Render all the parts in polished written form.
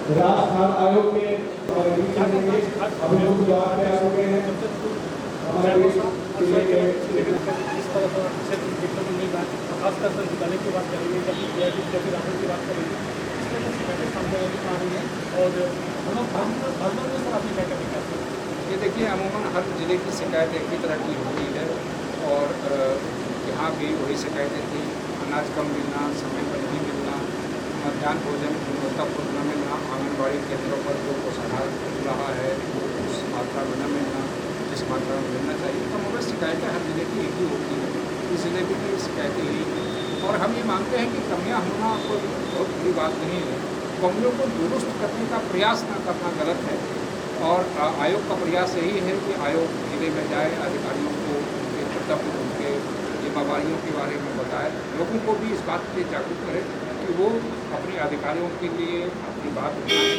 राजस्थान आयोग में अभियुक्त जवाब तैयार हो गए हैं। हमारे जिले के इस तरह का क्षेत्र देखने को मिल रहा है, खासकर से विद्यालय की बात करेंगे, जब राहुल की बात करेंगे, इसमें तो शिकायतें सामने आ रही हैं। और हम लोग भरमर में सर आपने क्या क्या देखा? ये देखिए, अमूमन हर जिले की शिकायत एक ही तरह की होती है और यहाँ भी वही शिकायतें थी। अनाज कम मिलना, समय पर नहीं मिलना, मध्याह्न भोजन गुणवत्तापूर्ण न मिलना, आंगनबाड़ी केंद्रों पर जो पोषाहार मिल रहा है उस मात्रा में न मिलना जिस मात्रा में मिलना चाहिए। तो मगर शिकायतें हर जिले की एक ही होती है, इस जिले की भी शिकायतें यही हैं। और हम ये मानते हैं कि कमियाँ होना कोई बहुत बड़ी बात नहीं है। कमियों को दुरुस्त करने का प्रयास न करना गलत है और आयोग का प्रयास यही है कि आयोग जिले में जाए, अधिकारियों को उनके कर्तव्य, उनके जिम्मेदारियों के बारे में बताए, लोगों को भी इस बात के लिए जागरूक करे कि वो अपने अधिकारियों के लिए अपनी बात उठाएं।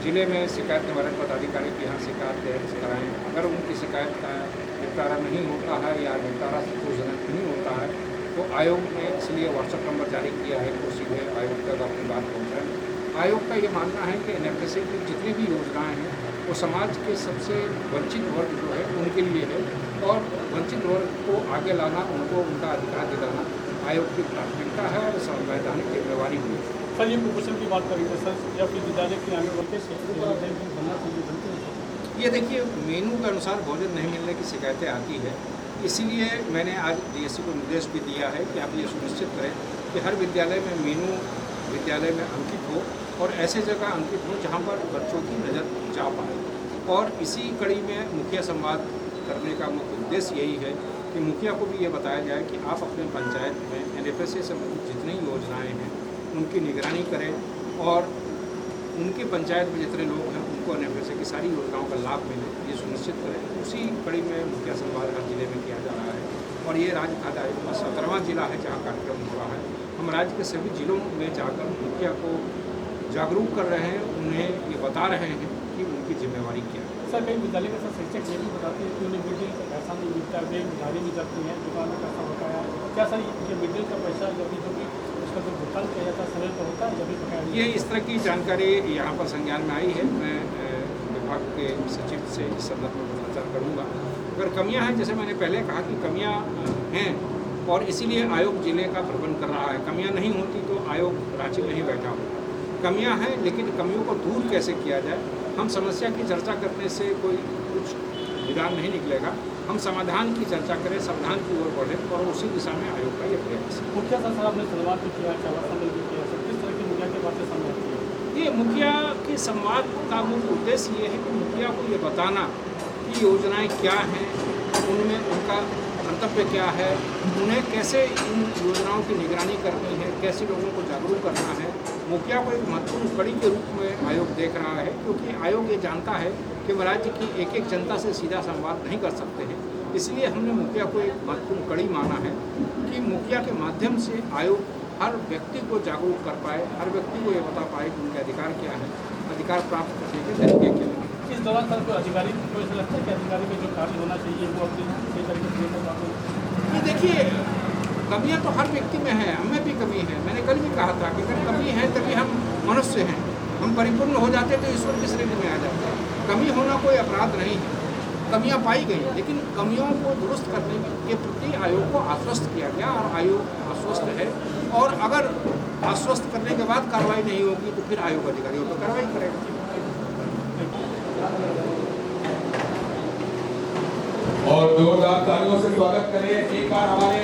जिले में शिकायत निवारण पदाधिकारी के यहाँ शिकायत दर्ज कराएँ। अगर उनकी शिकायत का निपटारा नहीं होता है या निपटारा संतोषजनक नहीं होता है तो आयोग ने इसलिए व्हाट्सएप नंबर जारी किया है कि सीधे आयोग तक अपनी बात पहुँचाएँ। आयोग का ये मानना है कि एनएफएसए की जितनी भी योजनाएँ हैं वो समाज के सबसे वंचित वर्ग जो है उनके लिए है और वंचित वर्ग को आगे लाना, उनको उनका अधिकार दिलाना आयोग की प्राथमिकता है और संवैधानिक जिम्मेवारी भी है। सर ये कुपोषण की बात करेंगे सर, या फिर विद्यालय के आगे बढ़ते बनना चाहिए? ये देखिए, मेनू के अनुसार भोजन नहीं मिलने की शिकायतें आती है, इसीलिए मैंने आज डीएससी को निर्देश भी दिया है कि आप ये सुनिश्चित करें कि हर विद्यालय में मेनू विद्यालय में अंकित हो और ऐसे जगह अंकित हो जहाँ पर बच्चों की नज़र जा पाए। और इसी कड़ी में मुखिया संवाद करने का मुख्य उद्देश्य यही है कि मुखिया को भी ये बताया जाए कि आप अपने पंचायत में एनएफएसए से संबंधित जितनी योजनाएं हैं उनकी निगरानी करें और उनकी पंचायत में जितने लोग हैं उनको एनएफएसए की सारी योजनाओं का लाभ मिले, ये सुनिश्चित करें। उसी कड़ी में मुखिया संवाद हर जिले में किया जा रहा है और ये राज्य खाद्य आयोग का 17वां जिला है जहाँ कार्यक्रम हो रहा है। हम राज्य के सभी जिलों में जाकर मुखिया को जागरूक कर रहे हैं, उन्हें ये बता रहे हैं कि उनकी जिम्मेवारी क्या है। सर कई विद्यालय में सर शिक्षक ये भी बताते हैं कि उन्हें मिड डे का पैसा नहीं मिलता, वे उधारी भी जाती हैं, दुकान में पैसा होता है। क्या सर ये मिड डे का पैसा जब भी उसका जो भुगतान किया जाता है समय पर होता है जब भी बकाया? ये इस तरह की जानकारी यहाँ पर संज्ञान में आई है। मैं विभाग के सचिव से इस संदर्भ में पत्राचार करूँगा। अगर कमियाँ हैं, जैसे मैंने पहले कहा कि कमियाँ हैं और इसीलिए आयोग जिले का प्रबंध कर रहा है। कमियाँ नहीं होती तो आयोग रांची में ही बैठा होता। कमियां हैं, लेकिन कमियों को दूर कैसे किया जाए, हम समस्या की चर्चा करने से कोई कुछ विधान नहीं निकलेगा। हम समाधान की चर्चा करें, समाधान की ओर बढ़ें और उसी दिशा में आयोग का ये प्रयास है। मुखिया सर आपने संवाद भी किया, भी किया, किस तरह की मुखिया की बातें सामने आती है? ये मुखिया के संवाद का मुख्य उद्देश्य ये है कि मुखिया को ये बताना कि योजनाएँ क्या हैं, उनमें उनका कर्तव्य क्या है, उन्हें कैसे इन योजनाओं की निगरानी करनी है, कैसे लोगों को जागरूक करना है। मुखिया को एक महत्वपूर्ण कड़ी के रूप में आयोग देख रहा है, क्योंकि आयोग ये जानता है कि हम राज्य की एक एक जनता से सीधा संवाद नहीं कर सकते हैं। इसलिए हमने मुखिया को एक महत्वपूर्ण कड़ी माना है कि मुखिया के माध्यम से आयोग हर व्यक्ति को जागरूक कर पाए, हर व्यक्ति को ये बता पाए कि उनके अधिकार क्या है, अधिकार प्राप्त करने के तरीके क्या हैं। इस दौरान सर कोई अधिकारी को ऐसा लगता है कि अधिकारी में जो कार्य होना चाहिए वो अपनी सही तरीके से ये देखिए, कमियां तो हर व्यक्ति में है, हमें भी कमी है। मैंने कल भी कहा था कि अगर कमी है तभी हम मनुष्य हैं, हम परिपूर्ण हो जाते तो ईश्वर की श्रेणी में आ जाते हैं। कमी होना कोई अपराध नहीं है। कमियां पाई गई, लेकिन कमियों को दुरुस्त करने के प्रति आयोग को आश्वस्त किया गया और आयोग आश्वस्त है। और अगर आश्वस्त करने के बाद कार्रवाई नहीं होगी तो फिर आयोग अधिकारियों पर कार्रवाई करेगा। और जोरदार तालियों से स्वागत करें एक बार हमारे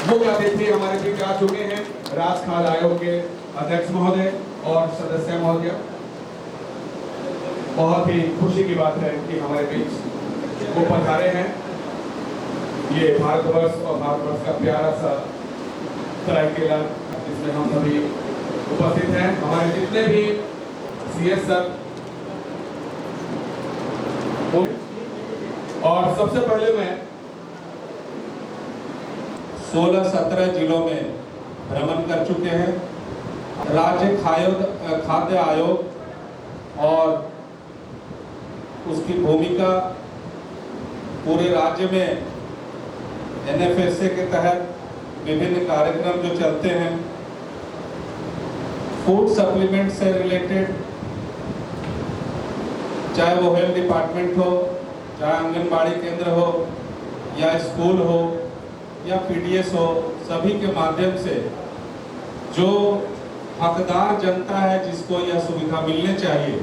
मुख्य अतिथि हमारे बीच आ चुके हैं, राजस्थान आयोग के अध्यक्ष महोदय और सदस्य महोदय। बहुत ही खुशी की बात है कि हमारे बीच वो पधारे हैं। ये भारतवर्ष और भारतवर्ष का प्यारा सा सरायकेला जिसमें हम सभी उपस्थित हैं, हमारे जितने भी सीएस सर। और सबसे पहले मैं 16-17 जिलों में भ्रमण कर चुके हैं। राज्य खाद्य आयोग और उसकी भूमिका पूरे राज्य में एनएफएसए के तहत विभिन्न कार्यक्रम जो चलते हैं, फूड सप्लीमेंट से रिलेटेड, चाहे वो हेल्थ डिपार्टमेंट हो, चाहे आंगनबाड़ी केंद्र हो, या स्कूल हो, या पीडीएस हो, सभी के माध्यम से जो हकदार जनता है जिसको यह सुविधा मिलने चाहिए,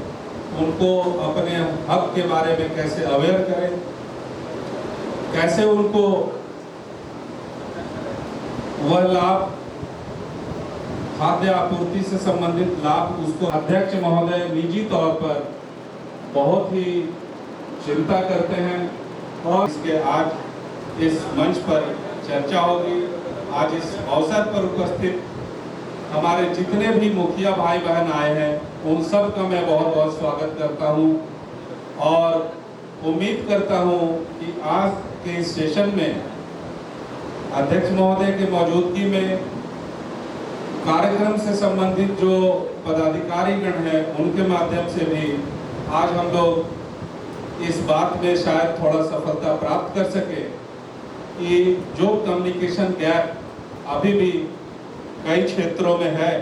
उनको अपने हक के बारे में कैसे अवेयर करें, कैसे उनको वह लाभ, खाद्य आपूर्ति से संबंधित लाभ, उसको अध्यक्ष महोदय निजी तौर पर बहुत ही चिंता करते हैं और इसके आज इस मंच पर चर्चा होगी। आज इस अवसर पर उपस्थित हमारे जितने भी मुखिया भाई बहन आए हैं, उन सब का मैं बहुत बहुत स्वागत करता हूं और उम्मीद करता हूं कि आज के इस सेशन में अध्यक्ष महोदय की मौजूदगी में कार्यक्रम से संबंधित जो पदाधिकारी गण हैं, उनके माध्यम से भी आज हम लोग इस बात में शायद थोड़ा सफलता प्राप्त कर सके कि जो कम्युनिकेशन गैप अभी भी कई क्षेत्रों में है,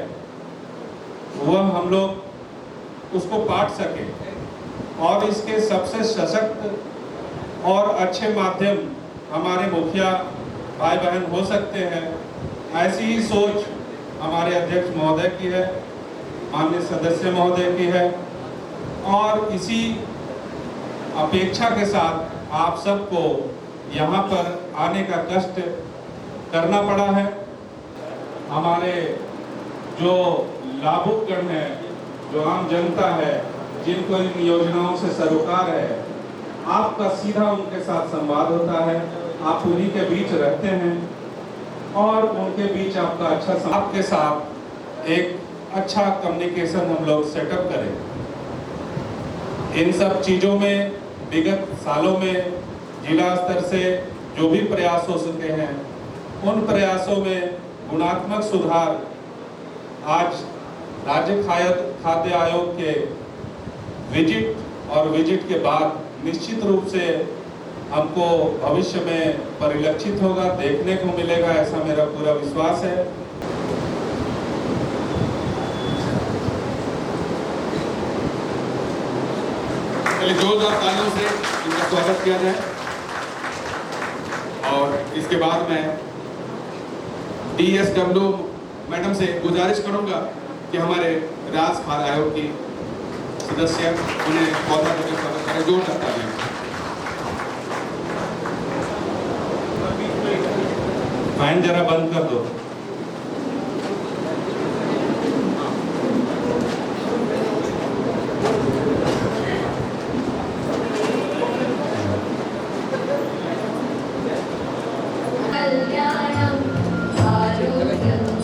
वह हम लोग उसको पाट सके और इसके सबसे सशक्त और अच्छे माध्यम हमारे मुखिया भाई बहन हो सकते हैं। ऐसी ही सोच हमारे अध्यक्ष महोदय की है, माननीय सदस्य महोदय की है और इसी अपेक्षा के साथ आप सबको यहाँ पर आने का कष्ट करना पड़ा है। हमारे जो लाभुक गण हैं, जो आम जनता है, जिनको इन योजनाओं से सरोकार है, आपका सीधा उनके साथ संवाद होता है, आप उन्हीं के बीच रहते हैं और उनके बीच आपका अच्छा आपके साथ एक अच्छा कम्युनिकेशन हम लोग सेटअप करें। इन सब चीज़ों में विगत सालों में जिला स्तर से जो भी प्रयास हो सके हैं, उन प्रयासों में गुणात्मक सुधार आज राज्य खाद्य आयोग के विजिट के बाद निश्चित रूप से हमको भविष्य में परिलक्षित होगा, देखने को मिलेगा, ऐसा मेरा पूरा विश्वास है। पहले जोरदार तालियों से इनका स्वागत किया जाए और इसके बाद मैं DSW मैडम से गुजारिश करूंगा कि हमारे राज्य खाद्य आयोग की सदस्य उन्हें पौधा देकर स्वागत करें। जोरदार तालियां। फैन जरा बंद कर दो।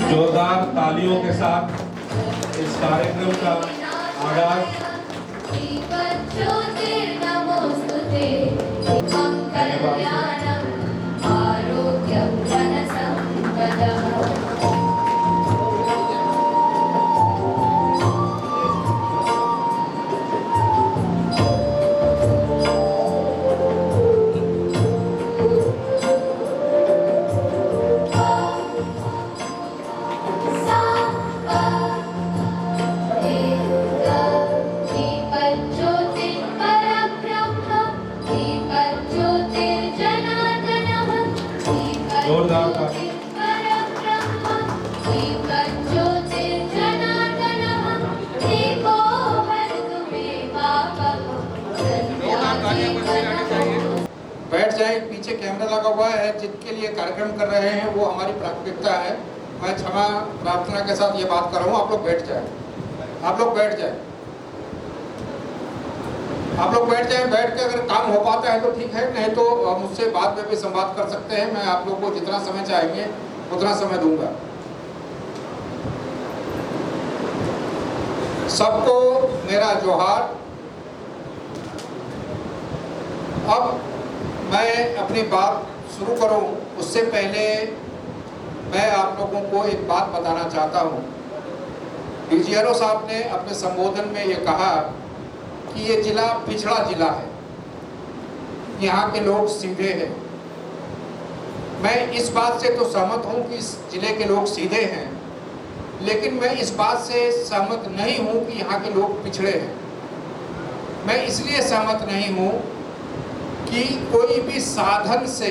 जोरदार तालियों के साथ इस कार्यक्रम का आगाज जोरदार ताली। बैठ जाए, पीछे कैमरा लगा हुआ है, जिनके लिए कार्यक्रम कर रहे हैं वो हमारी प्राथमिकता है। मैं क्षमा प्रार्थना के साथ ये बात कर रहा हूँ, आप लोग बैठ जाए, आप लोग बैठ जाए, आप लोग बैठ जाए। बैठ के अगर काम हो पाता है तो ठीक है, नहीं तो मुझसे बाद में भी संवाद कर सकते हैं। मैं आप लोगों को जितना समय चाहेंगे उतना समय दूंगा। सबको मेरा जोहार। अब मैं अपनी बात शुरू करूं उससे पहले मैं आप लोगों को एक बात बताना चाहता हूं। डीजीआरओ साहब ने अपने संबोधन में ये कहा कि ये जिला पिछड़ा जिला है, यहाँ के लोग सीधे हैं। मैं इस बात से तो सहमत हूँ कि इस जिले के लोग सीधे हैं, लेकिन मैं इस बात से सहमत नहीं हूं कि यहाँ के लोग पिछड़े हैं। मैं इसलिए सहमत नहीं हूं कि कोई भी साधन से,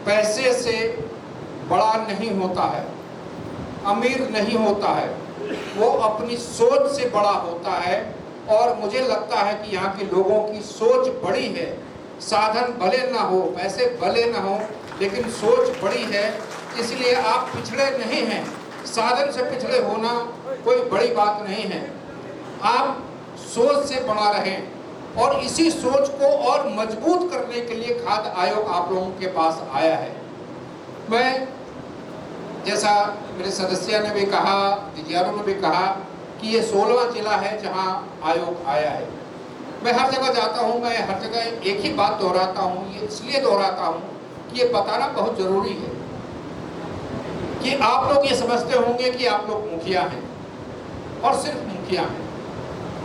पैसे से बड़ा नहीं होता है, अमीर नहीं होता है, वो अपनी सोच से बड़ा होता है। और मुझे लगता है कि यहाँ के लोगों की सोच बड़ी है। साधन भले ना हो, पैसे भले ना हो, लेकिन सोच बड़ी है, इसलिए आप पिछड़े नहीं हैं। साधन से पिछड़े होना कोई बड़ी बात नहीं है। आप सोच से बड़ा रहें, और इसी सोच को और मजबूत करने के लिए खाद्य आयोग आप लोगों के पास आया है। मैं, जैसा मेरे सदस्य ने भी कहा, दिजियारों ने भी कहा कि ये 16वां जिला है जहां आयोग आया है। मैं हर जगह जाता हूं, मैं हर जगह एक ही बात दोहराता हूं। ये इसलिए दोहराता हूं कि ये बताना बहुत जरूरी है कि आप लोग ये समझते होंगे कि आप लोग मुखिया हैं, और सिर्फ मुखिया हैं।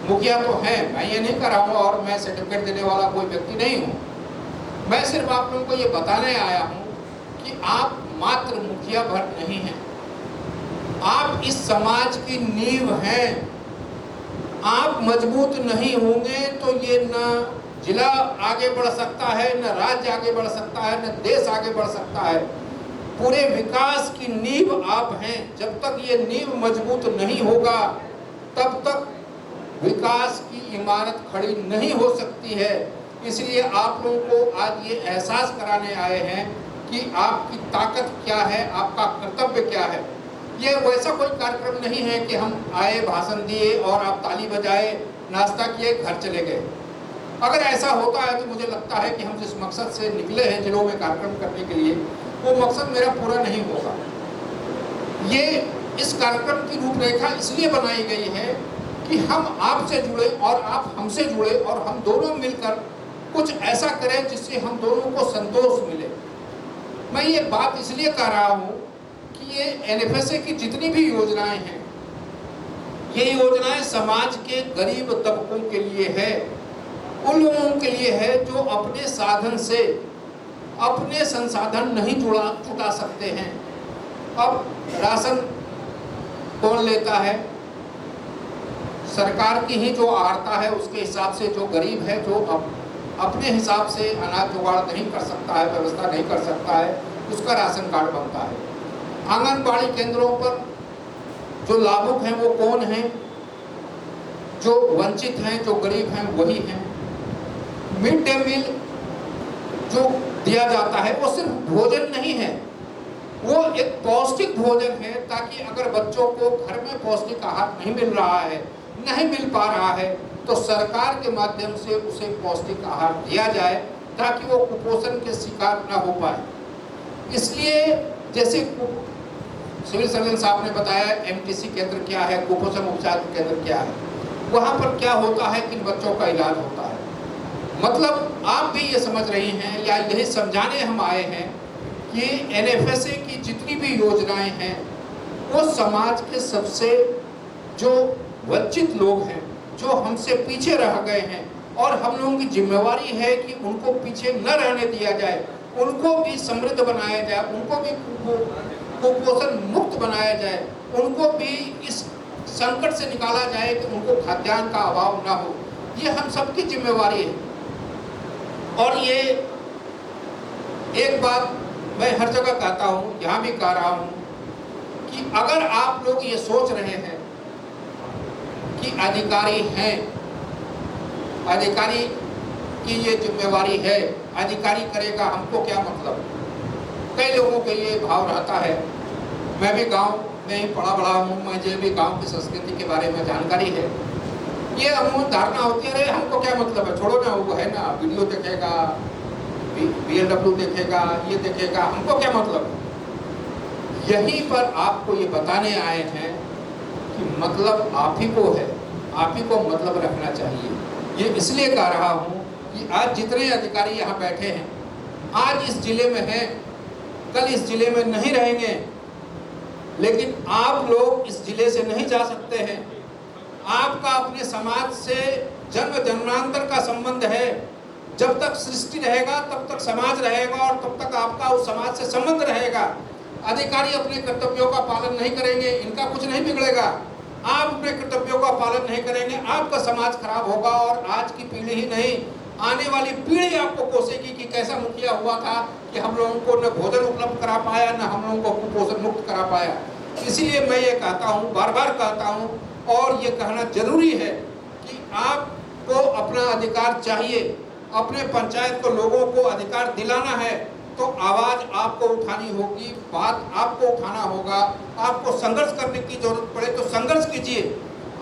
मुखिया तो हैं, मैं ये नहीं कर रहा हूँ, और मैं सर्टिफिकेट देने वाला कोई व्यक्ति नहीं हूँ। मैं सिर्फ आप लोगों को ये बताने आया हूँ कि आप मात्र मुखिया भर नहीं हैं, आप इस समाज की नींव हैं। आप मजबूत नहीं होंगे तो ये न जिला आगे बढ़ सकता है, न राज्य आगे बढ़ सकता है, न देश आगे बढ़ सकता है। पूरे विकास की नींव आप हैं। जब तक ये नींव मजबूत नहीं होगा, तब तक विकास की इमारत खड़ी नहीं हो सकती है। इसलिए आप लोगों को आज ये एहसास कराने आए हैं कि आपकी ताकत क्या है, आपका कर्तव्य क्या है। ये वैसा कोई कार्यक्रम नहीं है कि हम आए, भाषण दिए और आप ताली बजाए, नाश्ता किए, घर चले गए। अगर ऐसा होता है तो मुझे लगता है कि हम जिस मकसद से निकले हैं जिलों में कार्यक्रम करने के लिए, वो मकसद मेरा पूरा नहीं होगा। ये इस कार्यक्रम की रूपरेखा इसलिए बनाई गई है कि हम आपसे जुड़े और आप हमसे जुड़े, और हम दोनों मिलकर कुछ ऐसा करें जिससे हम दोनों को संतोष मिले। मैं ये बात इसलिए कह रहा हूँ कि ये एनएफएसए की जितनी भी योजनाएं हैं, ये योजनाएं समाज के गरीब तबकों के लिए है, उन लोगों के लिए है जो अपने साधन से अपने संसाधन नहीं जुटा सकते हैं। अब राशन कौन लेता है? सरकार की ही जो आहारता है उसके हिसाब से जो गरीब है, जो अपने हिसाब से अनाज जुगाड़ नहीं कर सकता है, व्यवस्था नहीं कर सकता है, उसका राशन कार्ड बनता है। आंगनबाड़ी केंद्रों पर जो लाभुक हैं वो कौन हैं? जो वंचित हैं, जो गरीब हैं, वही हैं। मिड डे मील जो दिया जाता है वो सिर्फ भोजन नहीं है, वो एक पौष्टिक भोजन है, ताकि अगर बच्चों को घर में पौष्टिक आहार नहीं मिल रहा है, नहीं मिल पा रहा है, तो सरकार के माध्यम से उसे पौष्टिक आहार दिया जाए ताकि वो कुपोषण के शिकार न हो पाए। इसलिए जैसे सिविल सर्जन साहब ने बताया एमटीसी केंद्र क्या है, कुपोषण उपचार केंद्र क्या है, वहाँ पर क्या होता है कि बच्चों का इलाज होता है। मतलब आप भी ये समझ रही हैं, या यही समझाने हम आए हैं कि एनएफएसए की जितनी भी योजनाएं हैं वो समाज के सबसे जो वंचित लोग हैं, जो हमसे पीछे रह गए हैं, और हम लोगों की जिम्मेवारी है कि उनको पीछे न रहने दिया जाए, उनको भी समृद्ध बनाया जाए, उनको भी कुपोषण मुक्त बनाया जाए, उनको भी इस संकट से निकाला जाए कि उनको खाद्यान्न का अभाव ना हो। ये हम सबकी जिम्मेवारी है। और ये एक बात मैं हर जगह कहता हूँ, यहाँ भी कह रहा हूँ कि अगर आप लोग ये सोच रहे हैं कि अधिकारी हैं, अधिकारी की ये जिम्मेवारी है, अधिकारी करेगा, हमको क्या मतलब। कई लोगों के ये भाव रहता है। मैं भी गांव में ही पढ़ा बड़ा हूँ, मुझे भी गांव की संस्कृति के बारे में जानकारी है। ये अमूमन धारणा होती है, अरे हमको क्या मतलब है, छोड़ो ना, वो है ना, वीडियो देखेगा, BLW देखेगा, ये देखेगा, हमको क्या मतलब। यहीं पर आपको ये बताने आए हैं कि मतलब आप ही को है, आप ही को मतलब रखना चाहिए। ये इसलिए कह रहा हूँ कि आज जितने अधिकारी यहाँ बैठे हैं, आज इस जिले में हैं, कल इस जिले में नहीं रहेंगे, लेकिन आप लोग इस जिले से नहीं जा सकते हैं। आपका अपने समाज से जन्म जन्मांतर का संबंध है। जब तक सृष्टि रहेगा तब तक समाज रहेगा, और तब तक आपका उस समाज से संबंध रहेगा। अधिकारी अपने कर्तव्यों का पालन नहीं करेंगे, इनका कुछ नहीं बिगड़ेगा। आप अपने कर्तव्यों का पालन नहीं करेंगे, आपका समाज खराब होगा और आज की पीढ़ी ही नहीं, आने वाली पीढ़ी आपको कोसेगी कि कैसा मुखिया हुआ था कि हम लोगों को न भोजन उपलब्ध करा पाया, न हम लोगों को कुपोषण मुक्त करा पाया। इसीलिए मैं ये कहता हूँ, बार बार कहता हूँ, और ये कहना जरूरी है कि आपको अपना अधिकार चाहिए, अपने पंचायत को लोगों को अधिकार दिलाना है तो आवाज़ आपको उठानी होगी, बात आपको उठाना होगा। आपको संघर्ष करने की जरूरत पड़े तो संघर्ष कीजिए।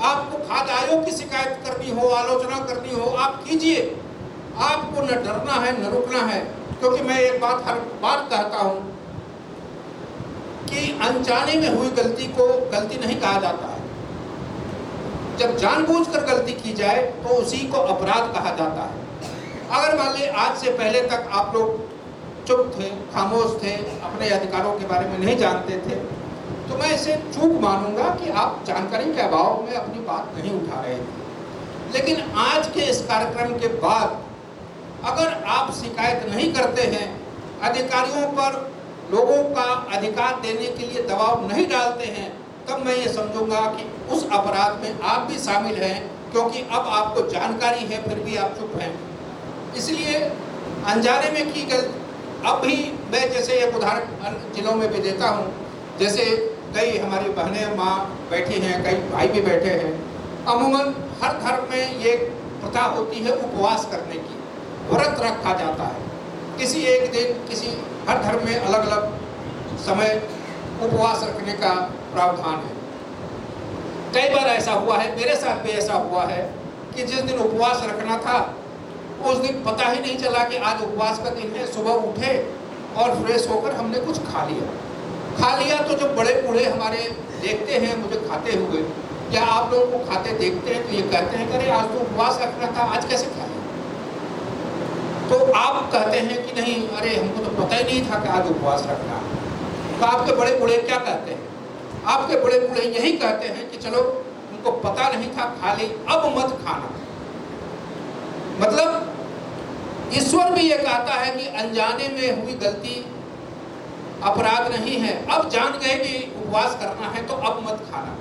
आपको खाद्य आयोग की शिकायत करनी हो, आलोचना करनी हो, आप कीजिए। आपको न डरना है न रुकना है, क्योंकि मैं एक बात हर बार कहता हूँ कि अनजाने में हुई गलती को गलती नहीं कहा जाता है। जब जानबूझकर गलती की जाए तो उसी को अपराध कहा जाता है। अगर मान लीजिए आज से पहले तक आप लोग चुप थे, खामोश थे, अपने अधिकारों के बारे में नहीं जानते थे, तो मैं इसे चूक मानूंगा कि आप जानकारी के अभाव में अपनी बात नहीं उठा रहे थे। लेकिन आज के इस कार्यक्रम के बाद अगर आप शिकायत नहीं करते हैं, अधिकारियों पर लोगों का अधिकार देने के लिए दबाव नहीं डालते हैं, तब मैं ये समझूंगा कि उस अपराध में आप भी शामिल हैं, क्योंकि अब आपको जानकारी है फिर भी आप चुप हैं। इसलिए अनजाने में की गलती, अब भी मैं जैसे एक उदाहरण जिलों में भी देता हूँ, जैसे कई हमारी बहनें माँ बैठी हैं, कई भाई भी बैठे हैं। अमूमन हर धर्म में ये प्रथा होती है उपवास करने की, व्रत रखा जाता है। किसी एक दिन, किसी हर धर्म में अलग अलग समय उपवास रखने का प्रावधान है। कई बार ऐसा हुआ है, मेरे साथ भी ऐसा हुआ है कि जिस दिन उपवास रखना था उस दिन पता ही नहीं चला कि आज उपवास का दिन है। सुबह उठे और फ्रेश होकर हमने कुछ खा लिया तो जब बड़े बूढ़े हमारे देखते हैं मुझे खाते हुए, या आप लोगों को खाते देखते हैं, तो ये कहते हैं कि अरे आज तो उपवास रखना था, आज कैसे खाया? तो आप कहते हैं कि नहीं, अरे हमको तो पता ही नहीं था कि आज उपवास रखना। तो आपके बड़े बूढ़े क्या कहते हैं? आपके बड़े बूढ़े यही कहते हैं कि चलो उनको पता नहीं था, खा ली, अब मत खाना। मतलब ईश्वर भी ये कहता है कि अनजाने में हुई गलती अपराध नहीं है, अब जान गए कि उपवास करना है तो अब मत खाना।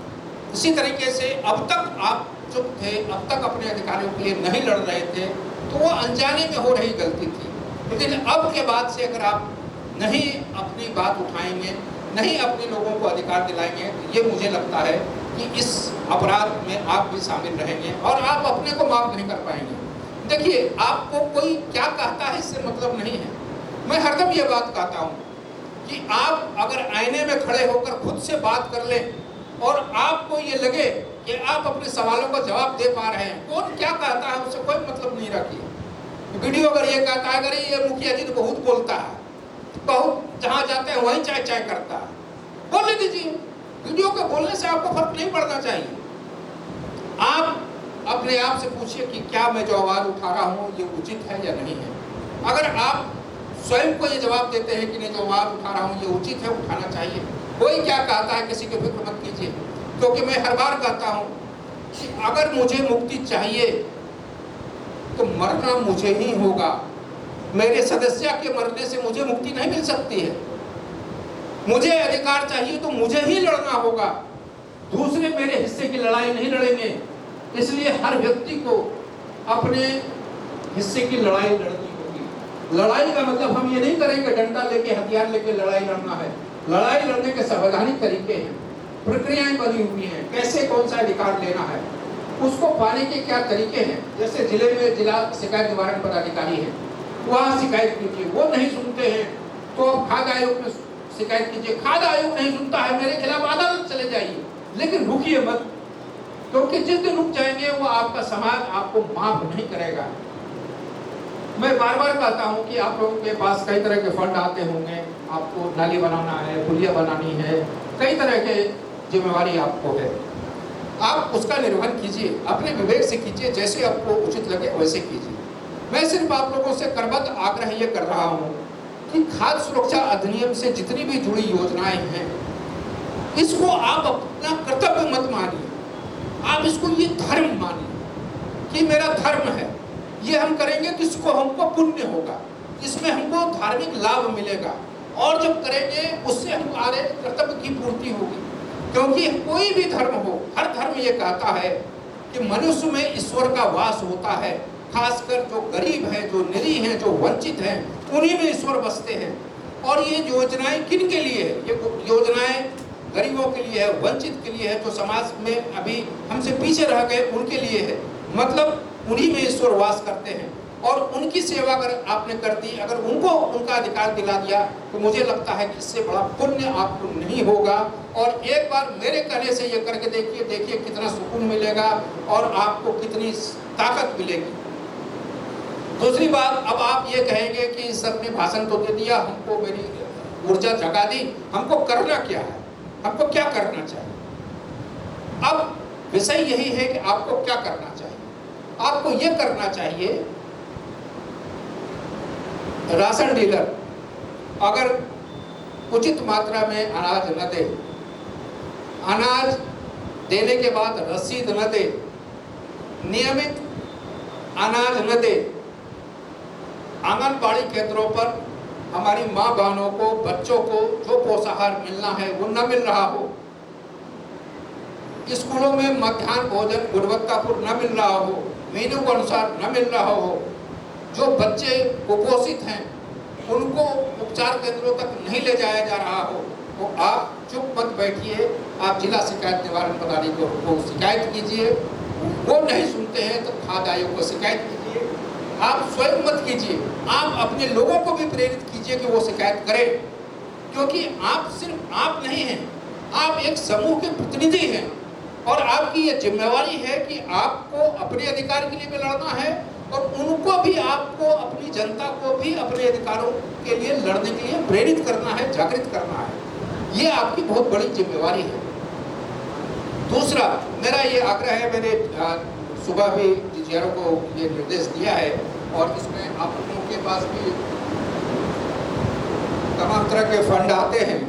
इसी तरीके से अब तक आप चुप थे, अब तक अपने अधिकारियों के लिए नहीं लड़ रहे थे, तो वो अनजाने में हो रही गलती थी। लेकिन अब के बाद से अगर आप नहीं अपनी बात उठाएंगे, नहीं अपने लोगों को अधिकार दिलाएंगे, ये मुझे लगता है कि इस अपराध में आप भी शामिल रहेंगे और आप अपने को माफ नहीं कर पाएंगे। देखिए, आपको कोई क्या कहता है इससे मतलब नहीं है। मैं हरदम ये बात कहता हूँ कि आप अगर आईने में खड़े होकर खुद से बात कर लें और आपको ये लगे कि आप अपने सवालों का जवाब दे पा रहे हैं, कौन क्या कहता है उससे कोई मतलब नहीं रखिए। वीडियो अगर ये कहता है, अगर ये मुखिया जी तो बहुत बोलता है, बहुत जहाँ जाते हैं वहीं चाय चाय करता है, बोलने दीजिए। वीडियो के बोलने से आपको फर्क नहीं पड़ना चाहिए। आप अपने आप से पूछिए कि क्या मैं जो आवाज़ उठा रहा हूँ ये उचित है या नहीं है। अगर आप स्वयं को ये जवाब देते हैं कि नहीं, जो आवाज़ उठा रहा हूँ ये उचित है, उठाना चाहिए। कोई क्या कहता है किसी को फिक्र मत कीजिए, क्योंकि मैं हर बार कहता हूँ कि अगर मुझे मुक्ति चाहिए तो मरना मुझे ही होगा। मेरे सदस्य के मरने से मुझे मुक्ति नहीं मिल सकती है। मुझे अधिकार चाहिए तो मुझे ही लड़ना होगा, दूसरे मेरे हिस्से की लड़ाई नहीं लड़ेंगे। इसलिए हर व्यक्ति को अपने हिस्से की लड़ाई लड़नी होगी। लड़ाई का मतलब हम ये नहीं करेंगे डंडा लेके, हथियार लेके लड़ाई लड़ना है। लड़ाई लड़ने के संवैधानिक तरीके हैं, प्रक्रियाएं बनी हुई हैं, कैसे कौन सा अधिकार लेना है, उसको पाने के क्या तरीके हैं। जैसे जिले में जिला शिकायत निवारण पदाधिकारी है, वहाँ शिकायत कीजिए, वो नहीं सुनते हैं तो अब खाद्य आयोग में शिकायत कीजिए। खाद्य आयोग नहीं सुनता है, मेरे खिलाफ अदालत चले जाइए, लेकिन रुकिए मत, क्योंकि जिस दिन रुक जाएंगे वो आपका समाज आपको माफ नहीं करेगा। मैं बार बार कहता हूँ कि आप लोगों के पास कई तरह के फंड आते होंगे, आपको नाली बनाना है, पुलिया बनानी है, कई तरह के जिम्मेवारी आपको है। आप उसका निर्वहन कीजिए, अपने विवेक से कीजिए, जैसे आपको उचित लगे वैसे कीजिए। मैं सिर्फ आप लोगों से करबद्ध आग्रह ये कर रहा हूँ कि खाद्य सुरक्षा अधिनियम से जितनी भी जुड़ी योजनाएं हैं, इसको आप अपना कर्तव्य मत मानिए, आप इसको ये धर्म मानिए कि मेरा धर्म है, ये हम करेंगे तो इसको हमको पुण्य होगा, इसमें हमको धार्मिक लाभ मिलेगा, और जब करेंगे उससे हमारे कर्तव्य की पूर्ति होगी। क्योंकि कोई भी धर्म हो, हर धर्म ये कहता है कि मनुष्य में ईश्वर का वास होता है। खासकर जो गरीब हैं, जो निरीह हैं, जो वंचित हैं, उन्हीं में ईश्वर बसते हैं। और ये योजनाएं किन के लिए है? ये योजनाएं गरीबों के लिए है, वंचित के लिए है, जो समाज में अभी हमसे पीछे रह गए उनके लिए है। मतलब उन्हीं में ईश्वर वास करते हैं और उनकी सेवा अगर आपने कर दी, अगर उनको उनका अधिकार दिला दिया, तो मुझे लगता है कि इससे बड़ा पुण्य आपको नहीं होगा। और एक बार मेरे कहने से ये करके देखिए, देखिए कितना सुकून मिलेगा और आपको कितनी ताकत मिलेगी। दूसरी बात, अब आप ये कहेंगे कि सर ने भाषण तो दे दिया, हमको मेरी ऊर्जा जगा दी, हमको करना क्या है, हमको क्या करना चाहिए? अब विषय यही है कि आपको क्या करना चाहिए। आपको ये करना चाहिए, राशन डीलर अगर उचित मात्रा में अनाज न दे, अनाज देने के बाद रसीद न दे, नियमित अनाज न दे, आंगनबाड़ी केंद्रों पर हमारी माँ बहनों को, बच्चों को जो पोषाहार मिलना है वो न मिल रहा हो, स्कूलों में मध्याह्न भोजन गुणवत्तापूर्ण न मिल रहा हो, मेनू के अनुसार न मिल रहा हो, जो बच्चे कुपोषित हैं उनको उपचार केंद्रों तक नहीं ले जाया जा रहा हो, तो आप चुप मत बैठिए, आप जिला शिकायत निवारण पदाधिकारी को शिकायत कीजिए। वो नहीं सुनते हैं तो खाद्य आयोग को शिकायत कीजिए। आप स्वयं मत कीजिए, आप अपने लोगों को भी प्रेरित कीजिए कि वो शिकायत करें, क्योंकि आप सिर्फ आप नहीं हैं, आप एक समूह के प्रतिनिधि हैं और आपकी ये जिम्मेवारी है कि आपको अपने अधिकार के लिए भी लड़ना है और उनको भी, आपको अपनी जनता को भी अपने अधिकारों के लिए लड़ने के लिए प्रेरित करना है, जागृत करना है। ये आपकी बहुत बड़ी जिम्मेवारी है। दूसरा मेरा ये आग्रह है, मैंने सुबह भी डीजीआरओ को ये निर्देश दिया है और इसमें आप लोगों के पास भी तमाम तरह के फंड आते हैं।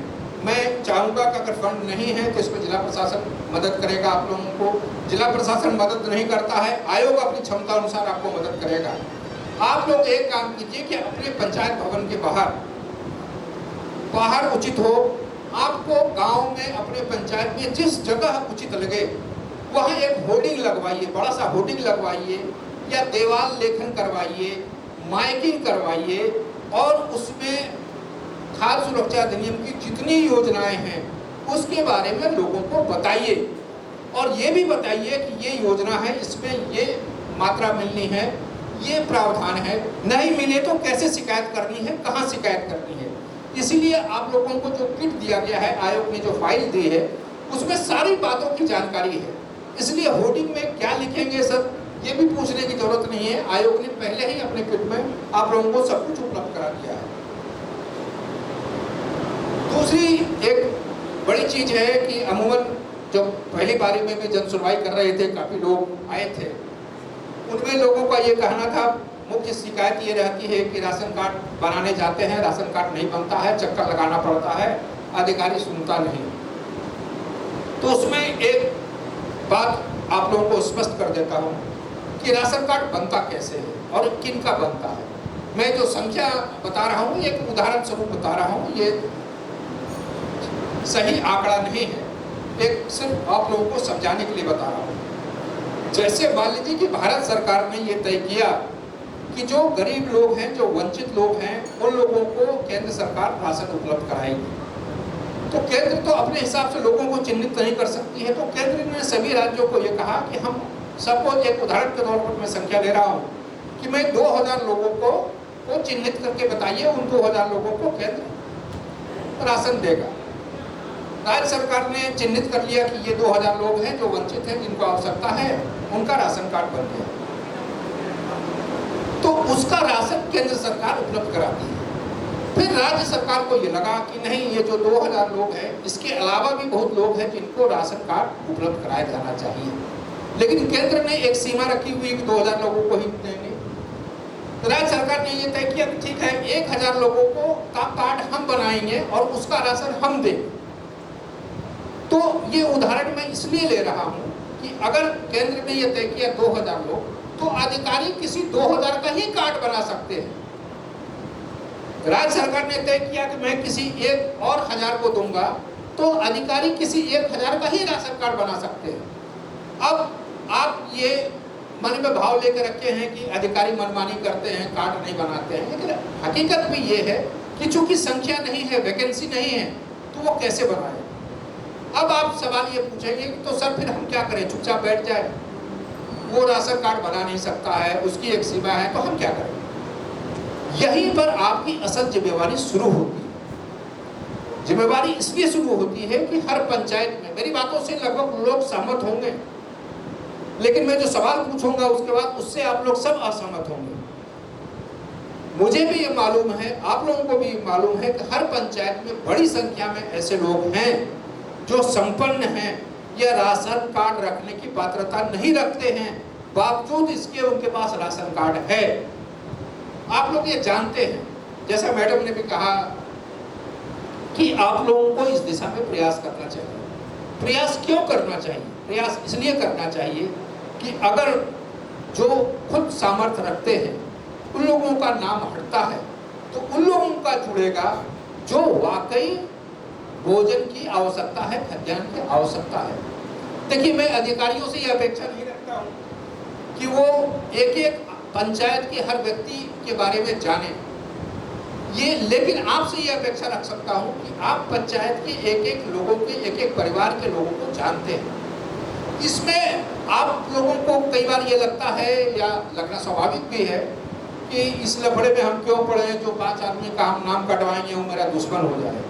मैं चाहूँगा कि अगर फंड नहीं है तो इसमें जिला प्रशासन मदद करेगा आप लोगों को। जिला प्रशासन मदद नहीं करता है, आयोग अपनी क्षमता अनुसार आपको मदद करेगा। आप लोग एक काम कीजिए कि अपने पंचायत भवन के बाहर उचित हो, आपको गांव में अपने पंचायत में जिस जगह उचित लगे वहाँ एक होर्डिंग लगवाइए, बड़ा सा होर्डिंग लगवाइए या दीवार लेखन करवाइए, माइकिंग करवाइए और उसमें खाद्य सुरक्षा अधिनियम की जितनी योजनाएं हैं उसके बारे में लोगों को बताइए और ये भी बताइए कि ये योजना है, इसमें ये मात्रा मिलनी है, ये प्रावधान है, नहीं मिले तो कैसे शिकायत करनी है, कहाँ शिकायत करनी है। इसीलिए आप लोगों को जो किट दिया गया है, आयोग ने जो फाइल दी है उसमें सारी बातों की जानकारी है। इसलिए होर्डिंग में क्या लिखेंगे सर, ये भी पूछने की जरूरत नहीं है, आयोग ने पहले ही अपने किट में आप लोगों को सब कुछ उपलब्ध करा दिया है। दूसरी एक बड़ी चीज है कि अमूमन जब पहली बारी में भी जन सुनवाई कर रहे थे, काफ़ी लोग आए थे, उनमें लोगों का ये कहना था, मुख्य शिकायत ये रहती है कि राशन कार्ड बनाने जाते हैं, राशन कार्ड नहीं बनता है, चक्कर लगाना पड़ता है, अधिकारी सुनता नहीं। तो उसमें एक बात आप लोगों को स्पष्ट कर देता हूँ कि राशन कार्ड बनता कैसे है और किन का बनता है। मैं जो संख्या बता रहा हूँ, एक उदाहरण स्वरूप बता रहा हूँ, ये सही आंकड़ा नहीं है, एक सिर्फ आप लोगों को समझाने के लिए बता रहा हूँ। जैसे मान लीजिए कि भारत सरकार ने ये तय किया कि जो गरीब लोग हैं, जो वंचित लोग हैं, उन लोगों को केंद्र सरकार राशन उपलब्ध कराएगी। तो केंद्र तो अपने हिसाब से लोगों को चिन्हित नहीं कर सकती है, तो केंद्र ने सभी राज्यों को ये कहा कि हम सबको, एक उदाहरण के तौर पर मैं संख्या ले रहा हूँ कि मैं 2000 लोगों को चिन्हित करके बताइए, उन 2000 लोगों को केंद्र राशन देगा। राज्य सरकार ने चिन्हित कर लिया कि ये 2000 लोग हैं जो वंचित हैं, जिनको आवश्यकता है, उनका राशन कार्ड बन गया, तो उसका राशन केंद्र सरकार उपलब्ध कराती है। फिर राज्य सरकार को ये लगा कि नहीं, ये जो 2000 लोग हैं, इसके अलावा भी बहुत लोग हैं जिनको राशन कार्ड उपलब्ध कराया जाना चाहिए, लेकिन केंद्र ने एक सीमा रखी हुई कि 2000 लोगों को ही देंगे। राज्य सरकार ने ये तय किया कि ठीक है, 1000 लोगों को का कार्ड हम बनाएंगे और उसका राशन हम देंगे। तो ये उदाहरण मैं इसलिए ले रहा हूँ कि अगर केंद्र ने ये तय किया 2000 लोग, तो अधिकारी किसी 2000 का ही कार्ड बना सकते हैं। राज्य सरकार ने तय किया कि मैं किसी 1 और 1000 को दूंगा, तो तो अधिकारी किसी 1000 का ही राशन कार्ड बना सकते हैं। अब आप ये मन में भाव लेकर रखे हैं कि अधिकारी मनमानी करते हैं, कार्ड नहीं बनाते हैं, लेकिन हकीकत भी ये है कि चूंकि संख्या नहीं है, वैकेंसी नहीं है, तो वो कैसे बनाए। अब आप सवाल ये पूछेंगे कि तो सर फिर हम क्या करें, चुपचाप बैठ जाए, वो राशन कार्ड बना नहीं सकता है, उसकी एक सीमा है, तो हम क्या करें। यहीं पर आपकी असल जिम्मेवारी शुरू होती है। जिम्मेवारी इसलिए शुरू होती है कि हर पंचायत में, मेरी बातों से लगभग लोग सहमत होंगे, लेकिन मैं जो सवाल पूछूंगा उसके बाद उससे आप लोग सब असहमत होंगे। मुझे भी ये मालूम है, आप लोगों को भी मालूम है कि हर पंचायत में बड़ी संख्या में ऐसे लोग हैं जो संपन्न हैं या राशन कार्ड रखने की पात्रता नहीं रखते हैं, बावजूद इसके उनके पास राशन कार्ड है। आप लोग ये जानते हैं, जैसा मैडम ने भी कहा कि आप लोगों को इस दिशा में प्रयास करना चाहिए। प्रयास क्यों करना चाहिए? प्रयास इसलिए करना चाहिए कि अगर जो खुद सामर्थ्य रखते हैं उन लोगों का नाम हटता है, तो उन लोगों का जुड़ेगा जो वाकई भोजन की आवश्यकता है, खाद्यान्न की आवश्यकता है। देखिए, मैं अधिकारियों से यह अपेक्षा नहीं रखता हूँ कि वो एक एक पंचायत के हर व्यक्ति के बारे में जाने, ये, लेकिन आपसे ये अपेक्षा रख सकता हूँ कि आप पंचायत के एक एक लोगों के, एक एक परिवार के लोगों को जानते हैं। इसमें आप लोगों को कई बार ये लगता है, या लगना स्वाभाविक भी है, कि इस लफड़े में हम क्यों पड़े, जो 5 आदमी का हम नाम कटवाएंगे वो मेरा दुश्मन हो जाए।